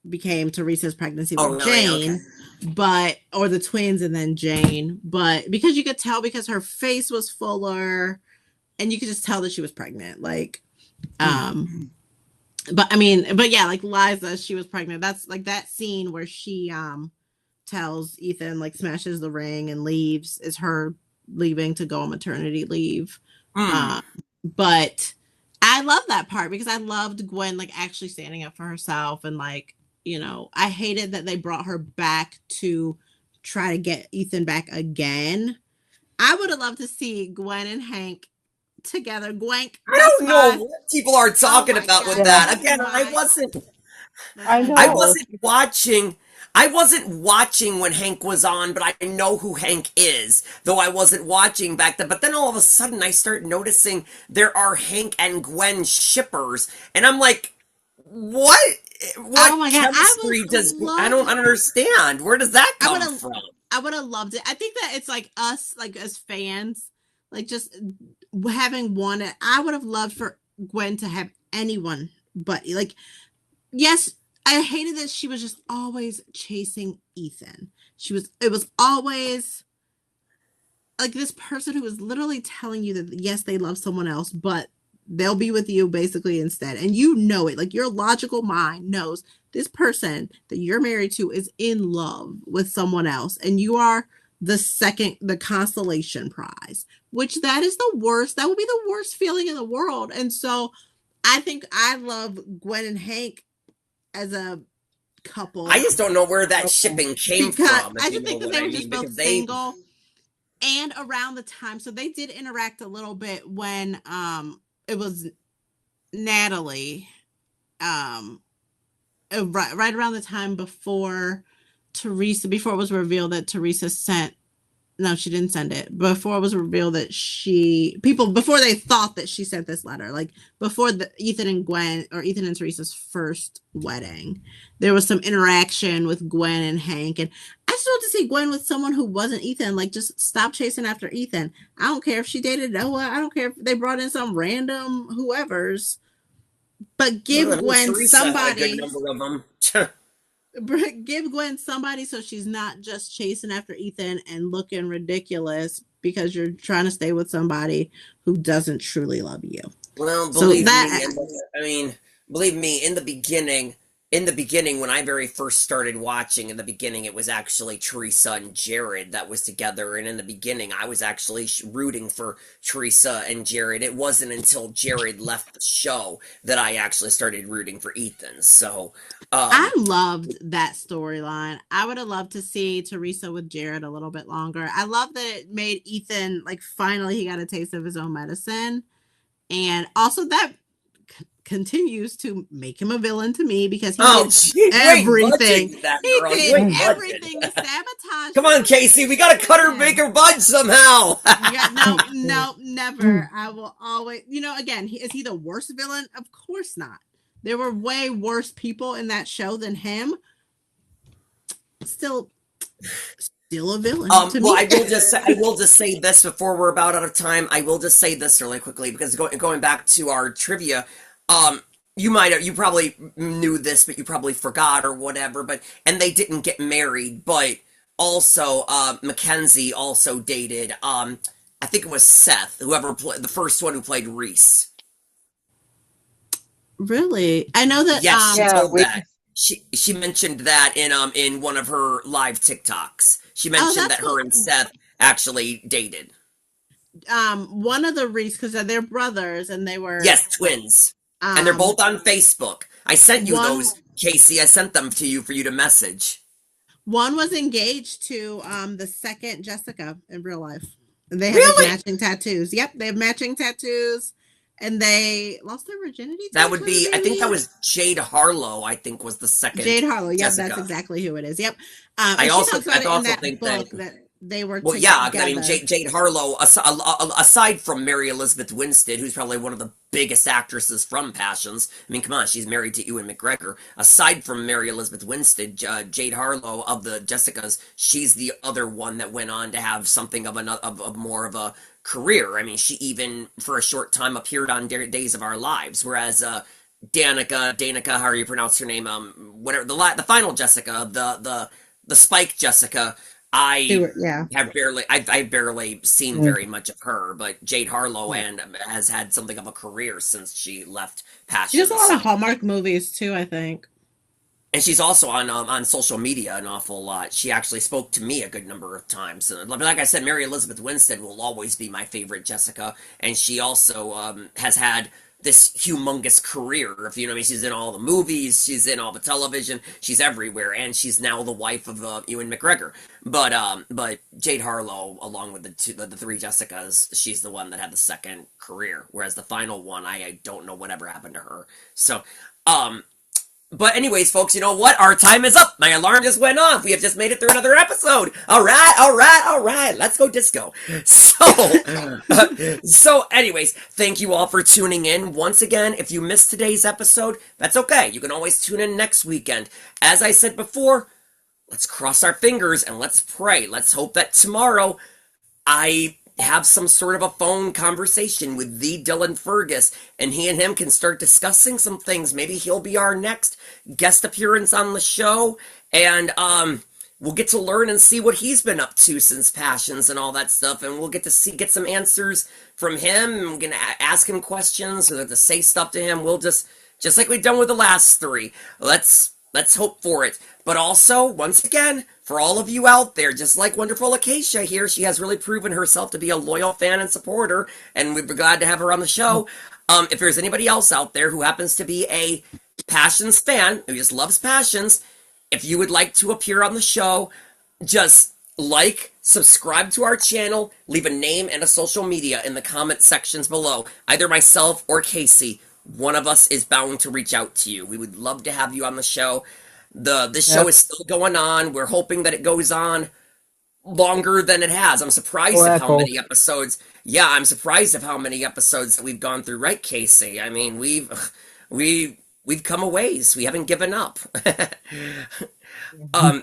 became Teresa's pregnancy oh with really? Okay. Jane, or the twins and then Jane. But because you could tell because her face was fuller, and you could just tell that she was pregnant. Like, but I mean, but yeah, like Liza, she was pregnant. That's like that scene where she tells Ethan, like, smashes the ring and leaves, is her leaving to go on maternity leave. But I love that part because I loved Gwen like actually standing up for herself and like, I hated that they brought her back to try to get Ethan back again. I would have loved to see Gwen and Hank together. Gwank. I don't know what people are talking about with that. Yeah. Again, I wasn't I know. watching. I wasn't watching when Hank was on, but I know who Hank is, though I wasn't watching back then. But then all of a sudden I start noticing there are Hank and Gwen shippers, and I'm like, what? What Oh my God, chemistry I don't understand. Where does that come from? I would have loved it. I think that it's like us, like as fans, like just having wanted. I would have loved for Gwen to have anyone, but like, yes, I hated that she was just always chasing Ethan. It was always like this person who was literally telling you that yes, they love someone else, but they'll be with you basically instead. And you know it, like your logical mind knows this person that you're married to is in love with someone else. And you are the consolation prize, which that is the worst. That would be the worst feeling in the world. And so I think I love Gwen and Hank as a couple. I just don't know where that shipping came from. I just think that they were just both single and around the time. So they did interact a little bit when it was Natalie, right around the time before it was revealed that Teresa no, she didn't send it. Before it was revealed that before they thought that she sent this letter, like before Ethan and Teresa's first wedding, there was some interaction with Gwen and Hank. And I just want to see Gwen with someone who wasn't Ethan. Like, just stop chasing after Ethan. I don't care if she dated Noah. I don't care if they brought in some random whoever's. But give Gwen somebody. A good number of them. Give Gwen somebody so she's not just chasing after Ethan and looking ridiculous because you're trying to stay with somebody who doesn't truly love you. Well, believe me, in the beginning, when I very first started watching, in the beginning, it was actually Teresa and Jared that was together. And in the beginning, I was actually rooting for Teresa and Jared. It wasn't until Jared left the show that I actually started rooting for Ethan. So, I loved that storyline. I would have loved to see Teresa with Jared a little bit longer. I love that it made Ethan, like, finally he got a taste of his own medicine. And also that continues to make him a villain to me because he did everything. He did everything to sabotage. Come on, Casey, we gotta cut her, make her budge somehow. No, never. I will always, again, is he the worst villain? Of course not. There were way worse people in that show than him. Still a villain to me. I will just say this before we're about out of time. I will just say this really quickly because going back to our trivia, you probably knew this, but you probably forgot or whatever. And they didn't get married, but also Mackenzie also dated. I think it was Seth, whoever played the first one who played Reese. Really? I know that. Yes, she told that. She mentioned that in one of her live TikToks. She mentioned that her and Seth actually dated. One of the Reese, because they're brothers, and they were twins, and they're both on Facebook. I sent you those, Casey. I sent them to you for you to message. One was engaged to the second Jessica in real life. They have like matching tattoos. Yep, they have matching tattoos. And they lost their virginity. That would be, I think that was Jade Harlow, I think was the second. Jade Harlow, yep, Jessica. that's exactly who it is. Yep. I also think that they were Well, yeah, because I together. mean, Jade Harlow, aside from Mary Elizabeth Winstead, who's probably one of the biggest actresses from Passions. I mean, come on, she's married to Ewan McGregor. Aside from Mary Elizabeth Winstead, Jade Harlow of the Jessicas, she's the other one that went on to have something of more of a career. I mean, she even for a short time appeared on Days of Our Lives, whereas Danica, how do you pronounce her name? Whatever the final Jessica, the Spike Jessica. I Yeah. I've barely seen very much of her, but Jade Harlow and has had something of a career since she left She does Passions. a lot of Hallmark movies too, I think. And she's also on social media an awful lot. She actually spoke to me a good number of times. But like I said, Mary Elizabeth Winstead will always be my favorite Jessica, and she also has had this humongous career. If you know what I mean, she's in all the movies, she's in all the television, she's everywhere, and she's now the wife of Ewan McGregor. But Jade Harlow, along with the three Jessicas, she's the one that had the second career. Whereas the final one, I don't know whatever happened to her. So, but anyways, folks, you know what? Our time is up. My alarm just went off. We have just made it through another episode. All right. Let's go disco. So anyways, thank you all for tuning in. Once again, if you missed today's episode, that's okay. You can always tune in next weekend. As I said before, let's cross our fingers and let's pray. Let's hope that tomorrow I have some sort of a phone conversation with the Dylan Fergus, and he and him can start discussing some things. Maybe he'll be our next guest appearance on the show, and we'll get to learn and see what he's been up to since Passions and all that stuff, and we'll get get some answers from him, and we're gonna ask him questions, or to say stuff to him. We'll just like we've done with the last three. Let's hope for it. But also, once again, for all of you out there, just like wonderful Acacia here, she has really proven herself to be a loyal fan and supporter, and we'd be glad to have her on the show. If there's anybody else out there who happens to be a Passions fan, who just loves Passions, if you would like to appear on the show, just subscribe to our channel, leave a name and a social media in the comment sections below. Either myself or Casey, one of us is bound to reach out to you. We would love to have you on the show. This show is still going on. We're hoping that it goes on longer than it has. I'm surprised at how many episodes. Yeah, I'm surprised at how many episodes that we've gone through, right, Casey? I mean, we've come a ways. We haven't given up. But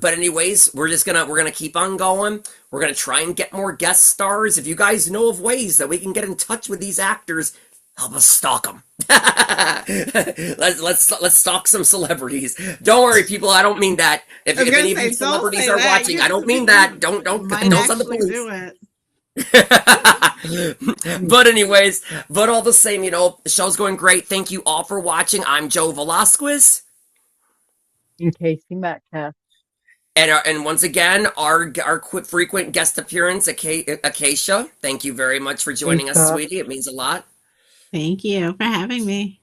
anyways, we're gonna keep on going. We're gonna try and get more guest stars. If you guys know of ways that we can get in touch with these actors, help us stalk them. let's stalk some celebrities. Don't worry, people. I don't mean that. If any of these celebrities are watching, I don't mean that. Don't send the police. But anyways, but all the same, you know, the show's going great. Thank you all for watching. I'm Joe Velasquez. And Casey Metcalf. And once again, our frequent guest appearance, Acacia. Thank you very much for joining us, sweetie. It means a lot. Thank you for having me.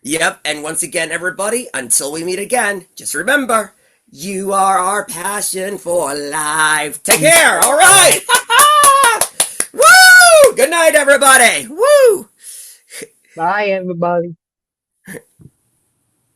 Yep, and once again, everybody, until we meet again, just remember, you are our passion for life. Take care, all right? Woo! Good night, everybody. Woo! Bye, everybody.